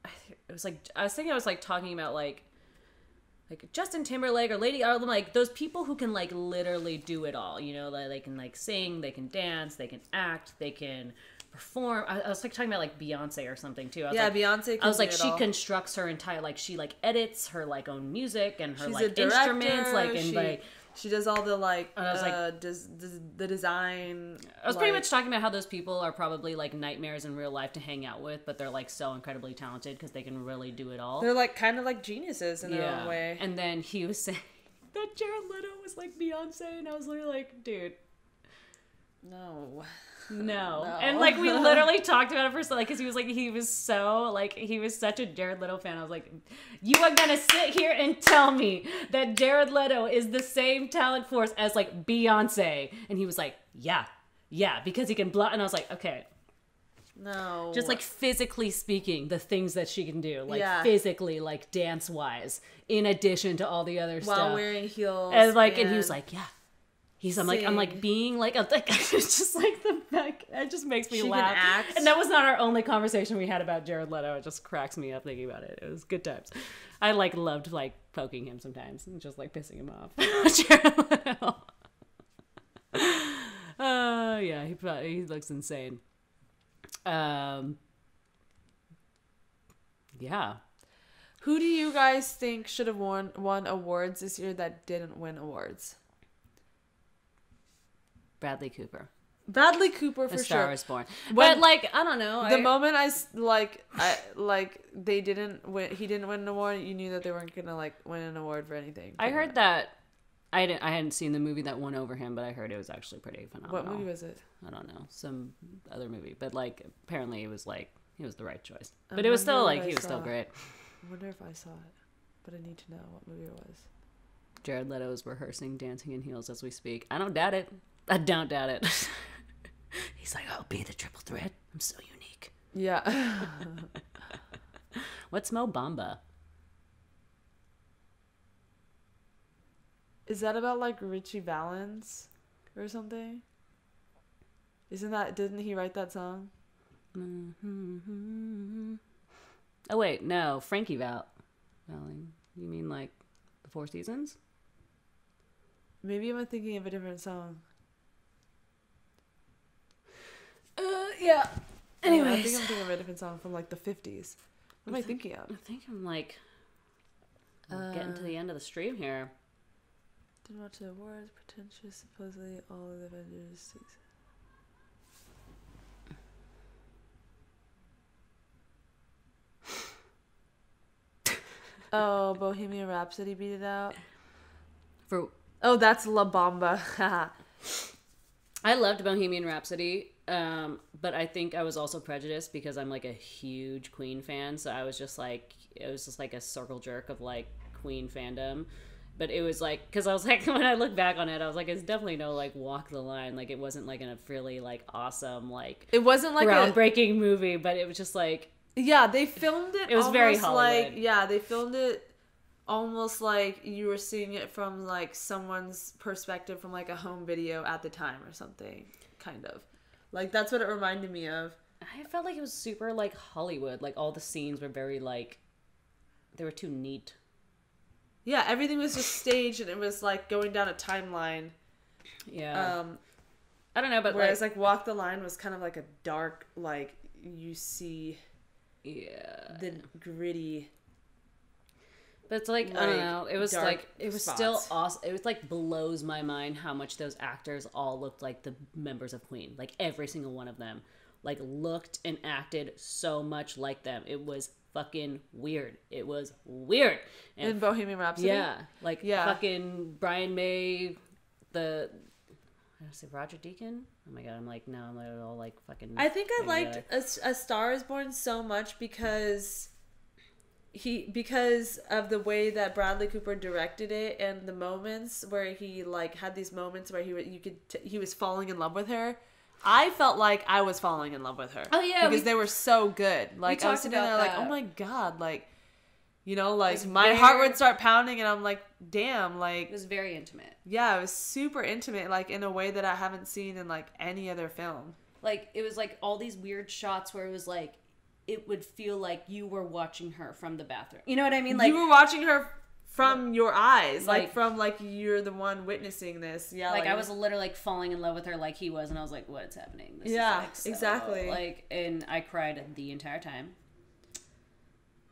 Speaker 1: I was talking about like Justin Timberlake or Lady, or like those people who can like literally do it all, you know, they can like sing, they can dance, they can act, they can perform. I was like talking about like Beyonce or something too.
Speaker 2: Beyonce.
Speaker 1: I was like, she constructs her entire, like she like edits her like own music and her like instruments, like, and like
Speaker 2: she does all the like, the design.
Speaker 1: I was pretty much talking about how those people are probably like nightmares in real life to hang out with, but they're like so incredibly talented because they can really do it all.
Speaker 2: They're like kind of like geniuses in their own way.
Speaker 1: And then he was saying that Jared Leto was like Beyonce, and I was literally like, dude,
Speaker 2: no.
Speaker 1: And like we literally talked about it for so, like, because he was such a Jared Leto fan. I was like, you are gonna sit here and tell me that Jared Leto is the same talent force as like Beyonce? And he was like, yeah, because he can and I was like, okay,
Speaker 2: no,
Speaker 1: just like physically speaking, the things that she can do, like physically, like dance wise, in addition to all the other stuff,
Speaker 2: while wearing heels,
Speaker 1: and like, and he was like, yeah. I'm like being like, it's just like it just makes me laugh.
Speaker 2: Act.
Speaker 1: And that was not our only conversation we had about Jared Leto. It just cracks me up thinking about it. It was good times. I like loved like poking him sometimes and just like pissing him off. Jared Leto. Yeah, he looks insane. Yeah.
Speaker 2: Who do you guys think should have won awards this year that didn't win awards?
Speaker 1: Bradley Cooper
Speaker 2: for
Speaker 1: sure. A Star is Born.
Speaker 2: When,
Speaker 1: but like, I don't know.
Speaker 2: The moment they didn't win, he didn't win an award, you knew that they weren't gonna like win an award for anything.
Speaker 1: I heard that. I hadn't seen the movie that won over him, but I heard it was actually pretty phenomenal.
Speaker 2: What movie was it?
Speaker 1: I don't know, some other movie, but like apparently it was like he was the right choice. But it was still like he was still great.
Speaker 2: I wonder if I saw it, but I need to know what movie it was.
Speaker 1: Jared Leto is rehearsing Dancing in Heels as we speak. I don't doubt it. I don't doubt it. He's like, I'll be the triple threat. I'm so unique.
Speaker 2: Yeah.
Speaker 1: What's Mo Bamba?
Speaker 2: Is that about like Richie Valens or something? Didn't he write that song?
Speaker 1: Mm-hmm. Oh wait, no, Frankie Valli. You mean like the Four Seasons?
Speaker 2: Maybe I'm thinking of a different song.
Speaker 1: Yeah. Anyways.
Speaker 2: I think I'm thinking of a different song from like the 50s. What am I thinking of?
Speaker 1: I think I'm like getting to the end of the stream here.
Speaker 2: Didn't watch the awards. Pretentious. Supposedly all of the Avengers. Oh, Bohemian Rhapsody beat it out. That's La Bamba.
Speaker 1: I loved Bohemian Rhapsody, but I think I was also prejudiced because I'm like a huge Queen fan, so I was just like, it was just like a circle jerk of like Queen fandom. But it was like, because I was like, when I look back on it, I was like, it's definitely no like walk the line. Like it wasn't like a really like awesome like
Speaker 2: it wasn't like
Speaker 1: groundbreaking movie, but it was just like,
Speaker 2: yeah, they filmed it.
Speaker 1: It was very Hollywood.
Speaker 2: They filmed it almost like you were seeing it from like someone's perspective from like a home video at the time or something, kind of. Like that's what it reminded me of.
Speaker 1: I felt like it was super like Hollywood. Like all the scenes were very like, they were too neat.
Speaker 2: Yeah, everything was just staged and it was like going down a timeline.
Speaker 1: Yeah. I don't know, but
Speaker 2: whereas like Walk the Line was kind of like a dark, like you see the gritty.
Speaker 1: But it's like, I don't know. It was like, it was still awesome. It was like blows my mind how much those actors all looked like the members of Queen. Like every single one of them like looked and acted so much like them. It was fucking weird. It was weird. And
Speaker 2: in Bohemian Rhapsody?
Speaker 1: Yeah. Like fucking Brian May, I say Roger Deakins? Oh my god, I'm like, no, I'm like all like fucking.
Speaker 2: I think I liked A Star is Born so much because of the way that Bradley Cooper directed it and the moments where he like had these moments where he was falling in love with her. I felt like I was falling in love with her.
Speaker 1: Oh yeah,
Speaker 2: because they were so good. Like I was sitting there like, oh my god, like, you know, like my heart would start pounding and I'm like, damn, like
Speaker 1: it was very intimate.
Speaker 2: Yeah, it was super intimate, like in a way that I haven't seen in like any other film.
Speaker 1: Like it was like all these weird shots where it was like it would feel like you were watching her from the bathroom. You know what I mean? Like
Speaker 2: you were watching her from your eyes, like from like you're the one witnessing this. Yeah,
Speaker 1: like I was literally like falling in love with her like he was, and I was like, what's happening?
Speaker 2: This is like, so,
Speaker 1: exactly. Like, and I cried the entire time.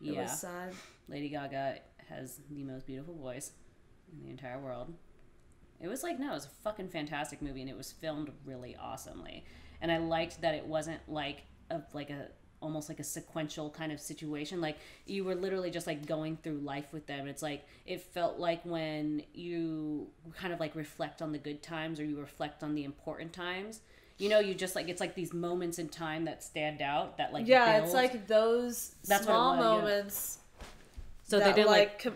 Speaker 2: It was sad.
Speaker 1: Lady Gaga has the most beautiful voice in the entire world. It was like, no, it was a fucking fantastic movie, and it was filmed really awesomely. And I liked that it wasn't like almost like a sequential kind of situation. Like you were literally just like going through life with them. It's like it felt like when you kind of like reflect on the good times or you reflect on the important times, you know, you just like, it's like these moments in time that stand out that like build.
Speaker 2: It's like those small moments
Speaker 1: so
Speaker 2: that
Speaker 1: they did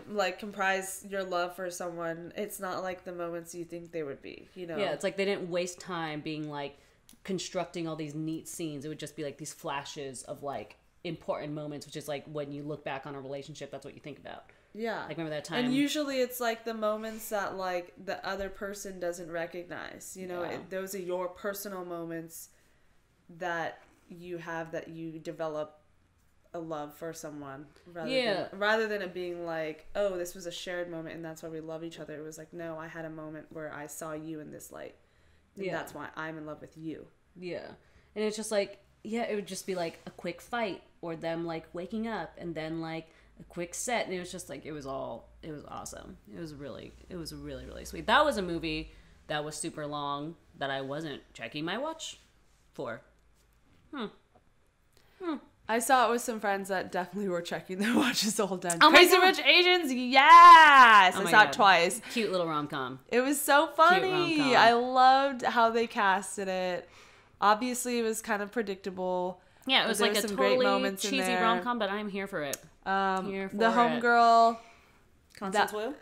Speaker 2: like comprise your love for someone. It's not like the moments you think they would be, you know.
Speaker 1: Yeah, it's like they didn't waste time being like constructing all these neat scenes. It would just be like these flashes of like important moments, which is like when you look back on a relationship, that's what you think about.
Speaker 2: Yeah,
Speaker 1: like remember that time.
Speaker 2: And usually it's like the moments that like the other person doesn't recognize, you know. Those are your personal moments that you have, that you develop a love for someone rather than it being like, oh, this was a shared moment and that's why we love each other. It was like, no, I had a moment where I saw you in this light. And that's why I'm in love with you. Yeah.
Speaker 1: And it's just like, it would just be like a quick fight or them like waking up and then like a quick set, and it was just like, it was awesome. It was really, really sweet. That was a movie that was super long that I wasn't checking my watch for.
Speaker 2: I saw it with some friends that definitely were checking their watches the whole time. Oh, Crazy Rich Asians, yes! I saw it twice.
Speaker 1: Cute little rom-com.
Speaker 2: It was so funny. I loved how they casted it. Obviously, it was kind of predictable.
Speaker 1: Yeah, it was like a totally cheesy rom-com, but I'm here for it.
Speaker 2: The homegirl.
Speaker 1: Constance Wu?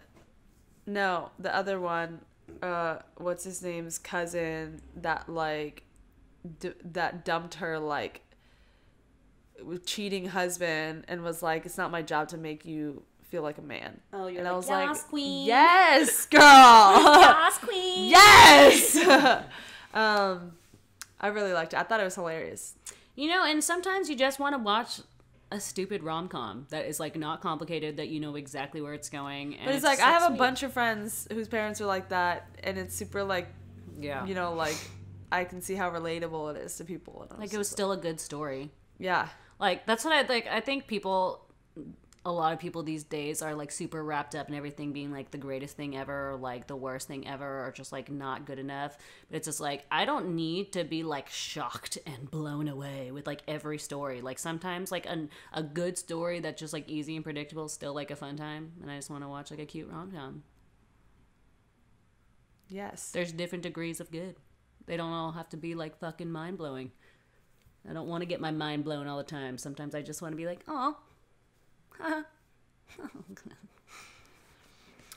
Speaker 2: No, the other one. What's his name's cousin that, like, that dumped her, like, cheating husband and was like, it's not my job to make you feel like a man.
Speaker 1: Oh, you're
Speaker 2: and
Speaker 1: like,
Speaker 2: I was
Speaker 1: yes, queen.
Speaker 2: Yes, girl. Yes,
Speaker 1: queen.
Speaker 2: Yes. I really liked it. I thought it was hilarious.
Speaker 1: You know, and sometimes you just want to watch a stupid rom-com that is, like, not complicated, that you know exactly where it's going. And
Speaker 2: but it's like, I have a bunch of friends whose parents are like that, and it's super, like,
Speaker 1: yeah,
Speaker 2: you know, like, I can see how relatable it is to people. And
Speaker 1: like, it was still a good story.
Speaker 2: Yeah.
Speaker 1: Like, that's what I think a lot of people these days are, like, super wrapped up in everything being, like, the greatest thing ever, or, like, the worst thing ever, or just, like, not good enough. But it's just, like, I don't need to be, like, shocked and blown away with, like, every story. Like, sometimes, like, a good story that's just, like, easy and predictable is still, like, a fun time. And I just want to watch, like, a cute rom-com.
Speaker 2: Yes.
Speaker 1: There's different degrees of good. They don't all have to be, like, fucking mind-blowing. I don't want to get my mind blown all the time. Sometimes I just want to be like, oh.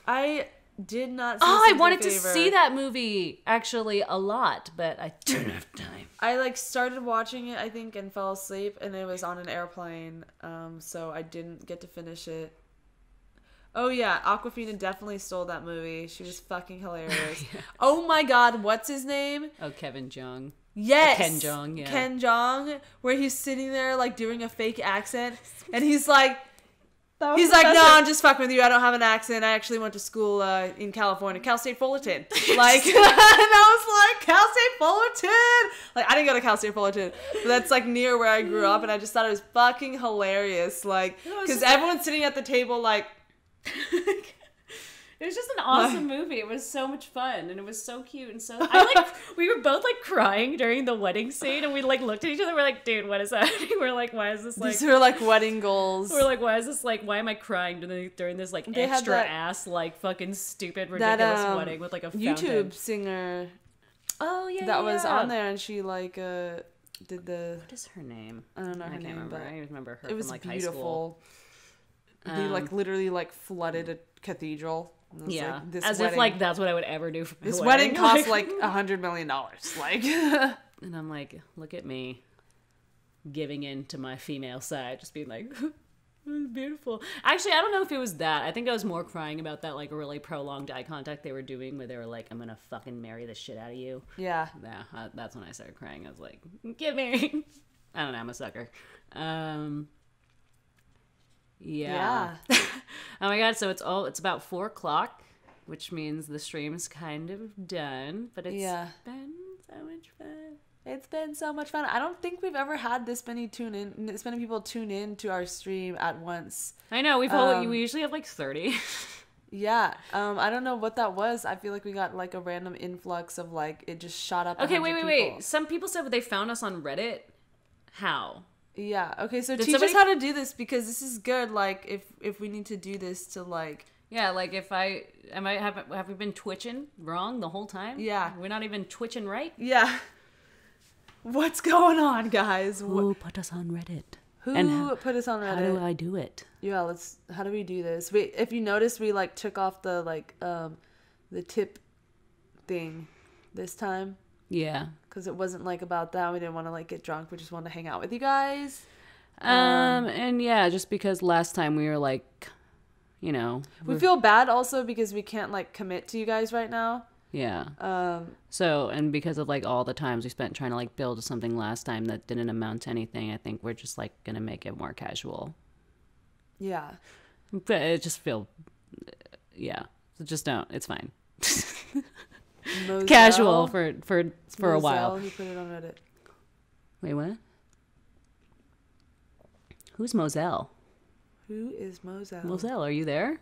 Speaker 2: I did not see
Speaker 1: I wanted to see that movie, actually, a lot, but I didn't have time.
Speaker 2: I, like, started watching it, I think, and fell asleep, and it was on an airplane, so I didn't get to finish it. Oh, yeah, Aquafina definitely stole that movie. She was fucking hilarious. Yeah. Oh, my God, what's his name?
Speaker 1: Oh, Kevin Jong.
Speaker 2: Yes.
Speaker 1: Ken Jeong, yeah.
Speaker 2: Ken Jeong, where he's sitting there, like, doing a fake accent, and he's like, no, I'm just fucking with you. I don't have an accent. I actually went to school in California, Cal State Fullerton. Like, and I was like, Cal State Fullerton. Like, I didn't go to Cal State Fullerton, but that's, like, near where I grew up, and I just thought it was fucking hilarious. Like, because everyone's sitting at the table, like...
Speaker 1: It was just an awesome movie. It was so much fun, and it was so cute, and so we were both, like, crying during the wedding scene, and we, like, looked at each other. We're like, dude, what is happening? We're like, why is this, like...
Speaker 2: These are, like, wedding goals.
Speaker 1: We're like, why is this, like, why am I crying during this, like, extra ass, like, fucking stupid, ridiculous wedding with, like, a fountain?
Speaker 2: YouTube singer.
Speaker 1: Oh, yeah,
Speaker 2: that was on there, and she, like, did the...
Speaker 1: What is her name?
Speaker 2: I don't know her name,
Speaker 1: remember.
Speaker 2: but...
Speaker 1: I remember her
Speaker 2: it was
Speaker 1: from, like,
Speaker 2: beautiful.
Speaker 1: High school.
Speaker 2: They, like, literally, like, flooded a cathedral.
Speaker 1: Yeah,
Speaker 2: like,
Speaker 1: as if, like, that's what I would ever do for
Speaker 2: this wedding cost, like, $100 million. Like,
Speaker 1: and I'm like, look at me giving in to my female side, just being like, it was beautiful. Actually, I don't know if it was that. I think I was more crying about that, like, really prolonged eye contact they were doing, where they were like, I'm gonna fucking marry the shit out of you.
Speaker 2: Yeah.
Speaker 1: Yeah, that's when I started crying. I was like, get married. I don't know, I'm a sucker. Yeah. Oh my God, so it's about 4:00, which means the stream's kind of done, but it's been so much fun.
Speaker 2: It's been so much fun. I don't think we've ever had this many people tune in to our stream at once.
Speaker 1: I know, we usually have like 30.
Speaker 2: Yeah. I don't know what that was. I feel like we got, like, a random influx of, like, it just shot up.
Speaker 1: Okay, wait. Some people said they found us on Reddit. How?
Speaker 2: Yeah. Okay, so teach us how to do this, because this is good. Like, if we need to do this to, like...
Speaker 1: Yeah, like, have we been twitching wrong the whole time?
Speaker 2: Yeah.
Speaker 1: We're not even twitching right?
Speaker 2: Yeah. What's going on, guys?
Speaker 1: Who put us on Reddit?
Speaker 2: Who put us on Reddit?
Speaker 1: How do I do it?
Speaker 2: Yeah, how do we do this? If you notice, we, like, took off the, like, the tip thing this time.
Speaker 1: Yeah.
Speaker 2: Because it wasn't, like, about that. We didn't want to, like, get drunk. We just wanted to hang out with you guys.
Speaker 1: And yeah, just because last time we were, like, you know.
Speaker 2: We feel bad also because we can't, like, commit to you guys right now.
Speaker 1: Yeah. So, and because of, like, all the times we spent trying to, like, build something last time that didn't amount to anything, I think we're just, like, going to make it more casual.
Speaker 2: Yeah.
Speaker 1: But it just yeah. So just don't. It's fine.
Speaker 2: Moselle,
Speaker 1: casual for a while.
Speaker 2: He put it on Reddit.
Speaker 1: Wait, what? Who's Moselle?
Speaker 2: Who is Moselle?
Speaker 1: Moselle, are you there?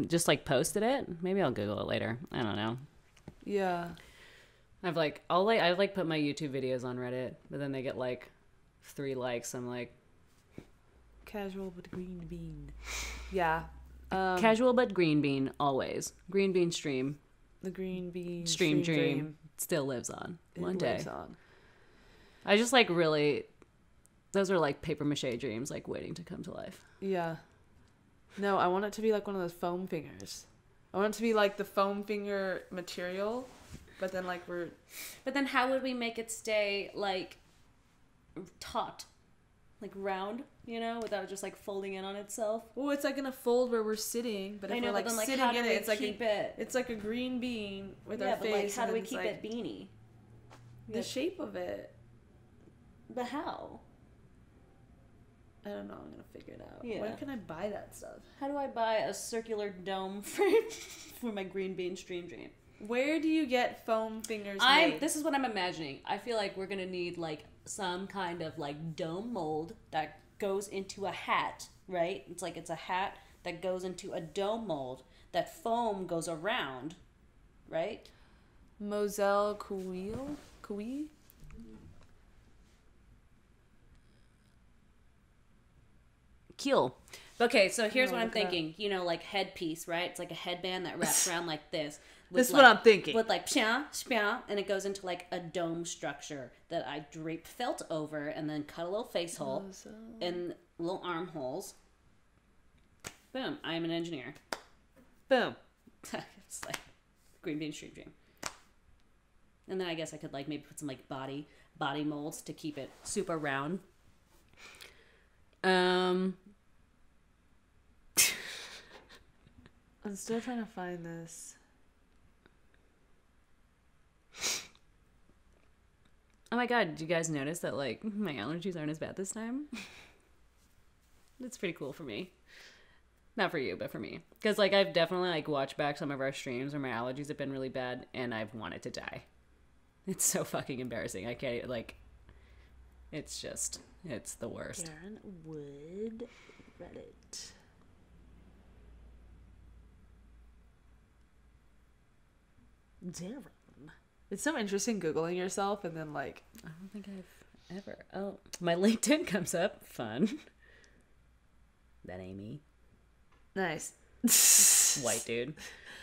Speaker 1: Just like posted it. Maybe I'll Google it later. I don't know.
Speaker 2: Yeah.
Speaker 1: I put my YouTube videos on Reddit, but then they get like 3 likes. I'm like,
Speaker 2: casual but green bean. Yeah.
Speaker 1: Casual but green bean always. Green bean stream.
Speaker 2: The green bean
Speaker 1: stream dream still lives on. One day.
Speaker 2: Lives on.
Speaker 1: I just like really, those are like paper mache dreams, like waiting to come to life.
Speaker 2: Yeah. No, I want it to be like one of those foam fingers. I want it to be like the foam finger material, but then like we're...
Speaker 1: But then how would we make it stay like taut? Like round, you know, without just like folding in on itself?
Speaker 2: Well, it's like gonna fold where we're sitting, but if we're like sitting in it, it's like it's like a green bean with our face.
Speaker 1: Yeah, but like how do we keep it beanie?
Speaker 2: The shape of it.
Speaker 1: But how?
Speaker 2: I don't know. I'm gonna figure it out.
Speaker 1: Yeah.
Speaker 2: When can I buy that stuff?
Speaker 1: How do I buy a circular dome frame for my green bean stream dream?
Speaker 2: Where do you get foam fingers made?
Speaker 1: This is what I'm imagining. I feel like we're gonna need like some kind of like dome mold that goes into a hat, right? It's a hat that goes into a dome mold that foam goes around, right?
Speaker 2: Moselle Couille?
Speaker 1: Cool. Okay, so here's what I'm thinking. You know, like headpiece, right? It's like a headband that wraps around like this.
Speaker 2: This is what I'm thinking.
Speaker 1: With like pia, and it goes into like a dome structure that I drape felt over and then cut a little face hole and little armholes. Boom. I am an engineer.
Speaker 2: Boom.
Speaker 1: It's like green bean stream dream. And then I guess I could like maybe put some like body molds to keep it super round.
Speaker 2: I'm still trying to find this.
Speaker 1: Oh my god, did you guys notice that like my allergies aren't as bad this time? That's pretty cool for me. Not for you, but for me. Because like I've definitely like watched back some of our streams where my allergies have been really bad and I've wanted to die. It's so fucking embarrassing. I can't like it's the worst.
Speaker 2: Daryn Wood Reddit. Daryn. It's so interesting Googling yourself and then like...
Speaker 1: I don't think I've ever... Oh, my LinkedIn comes up. Fun. That ain't me.
Speaker 2: Nice.
Speaker 1: White dude.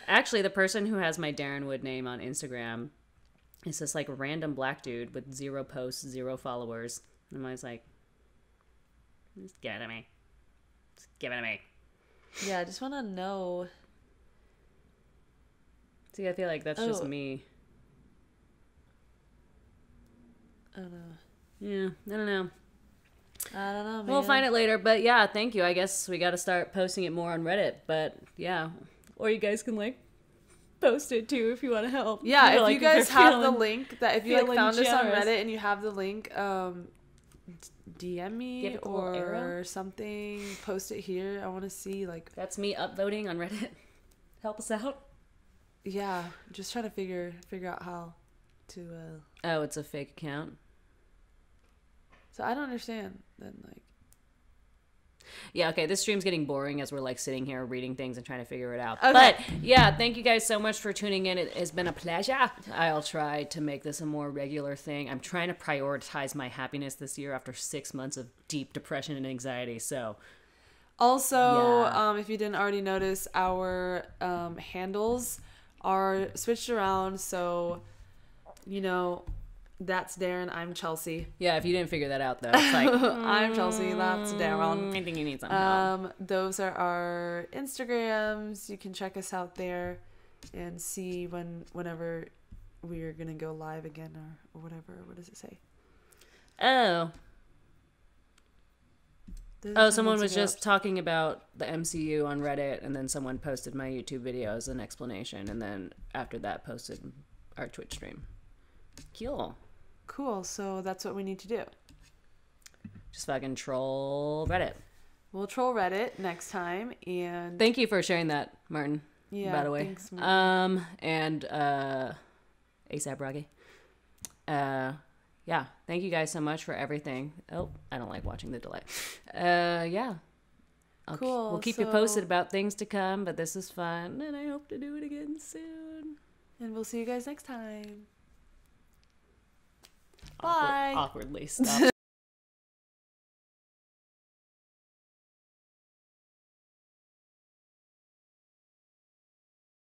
Speaker 1: Actually, the person who has my Daryn Wood name on Instagram is this like random black dude with 0 posts, 0 followers. And I was like, just give it to me. Just give it to me.
Speaker 2: Yeah, I just want to know...
Speaker 1: See, I feel like that's just me.
Speaker 2: I don't know.
Speaker 1: Yeah, I don't know.
Speaker 2: I don't know, man.
Speaker 1: We'll find it later, but yeah, thank you. I guess we got to start posting it more on Reddit, but yeah. Or you guys can like post it too if you want to help.
Speaker 2: Yeah, if you guys have the link, that if you like found us on Reddit and you have the link, DM me or something. Post it here. I want to see like...
Speaker 1: That's me upvoting on Reddit. Help us out.
Speaker 2: Yeah, just trying to figure out how to...
Speaker 1: Oh, it's a fake account?
Speaker 2: So I don't understand then, like...
Speaker 1: Yeah, okay, this stream's getting boring as we're like sitting here reading things and trying to figure it out.
Speaker 2: Okay.
Speaker 1: But yeah, thank you guys so much for tuning in. It has been a pleasure. I'll try to make this a more regular thing. I'm trying to prioritize my happiness this year after 6 months of deep depression and anxiety, so...
Speaker 2: Also,
Speaker 1: yeah.
Speaker 2: If you didn't already notice, our handles are switched around, so, you know... That's Daryn. I'm Chelsea.
Speaker 1: Yeah, if you didn't figure that out, though, it's like...
Speaker 2: I'm Chelsea. That's Daryn.
Speaker 1: I think you need some help.
Speaker 2: Those are our Instagrams. You can check us out there and see whenever we're going to go live again or whatever. What does it say?
Speaker 1: Oh, someone was just talking about the MCU on Reddit, and then someone posted my YouTube video as an explanation, and then after that posted our Twitch stream.
Speaker 2: Cool, so that's what we need to do.
Speaker 1: Just fucking troll Reddit.
Speaker 2: We'll troll Reddit next time, and...
Speaker 1: Thank you for sharing that, Martin,
Speaker 2: yeah,
Speaker 1: by the way.
Speaker 2: Thanks, Martin.
Speaker 1: And, ASAP Rocky. yeah, thank you guys so much for everything. Oh, I don't like watching the delay. Yeah.
Speaker 2: Cool.
Speaker 1: We'll keep you posted about things to come, but this is fun, and I hope to do it again soon.
Speaker 2: And we'll see you guys next time. Bye.
Speaker 1: Awkwardly stop.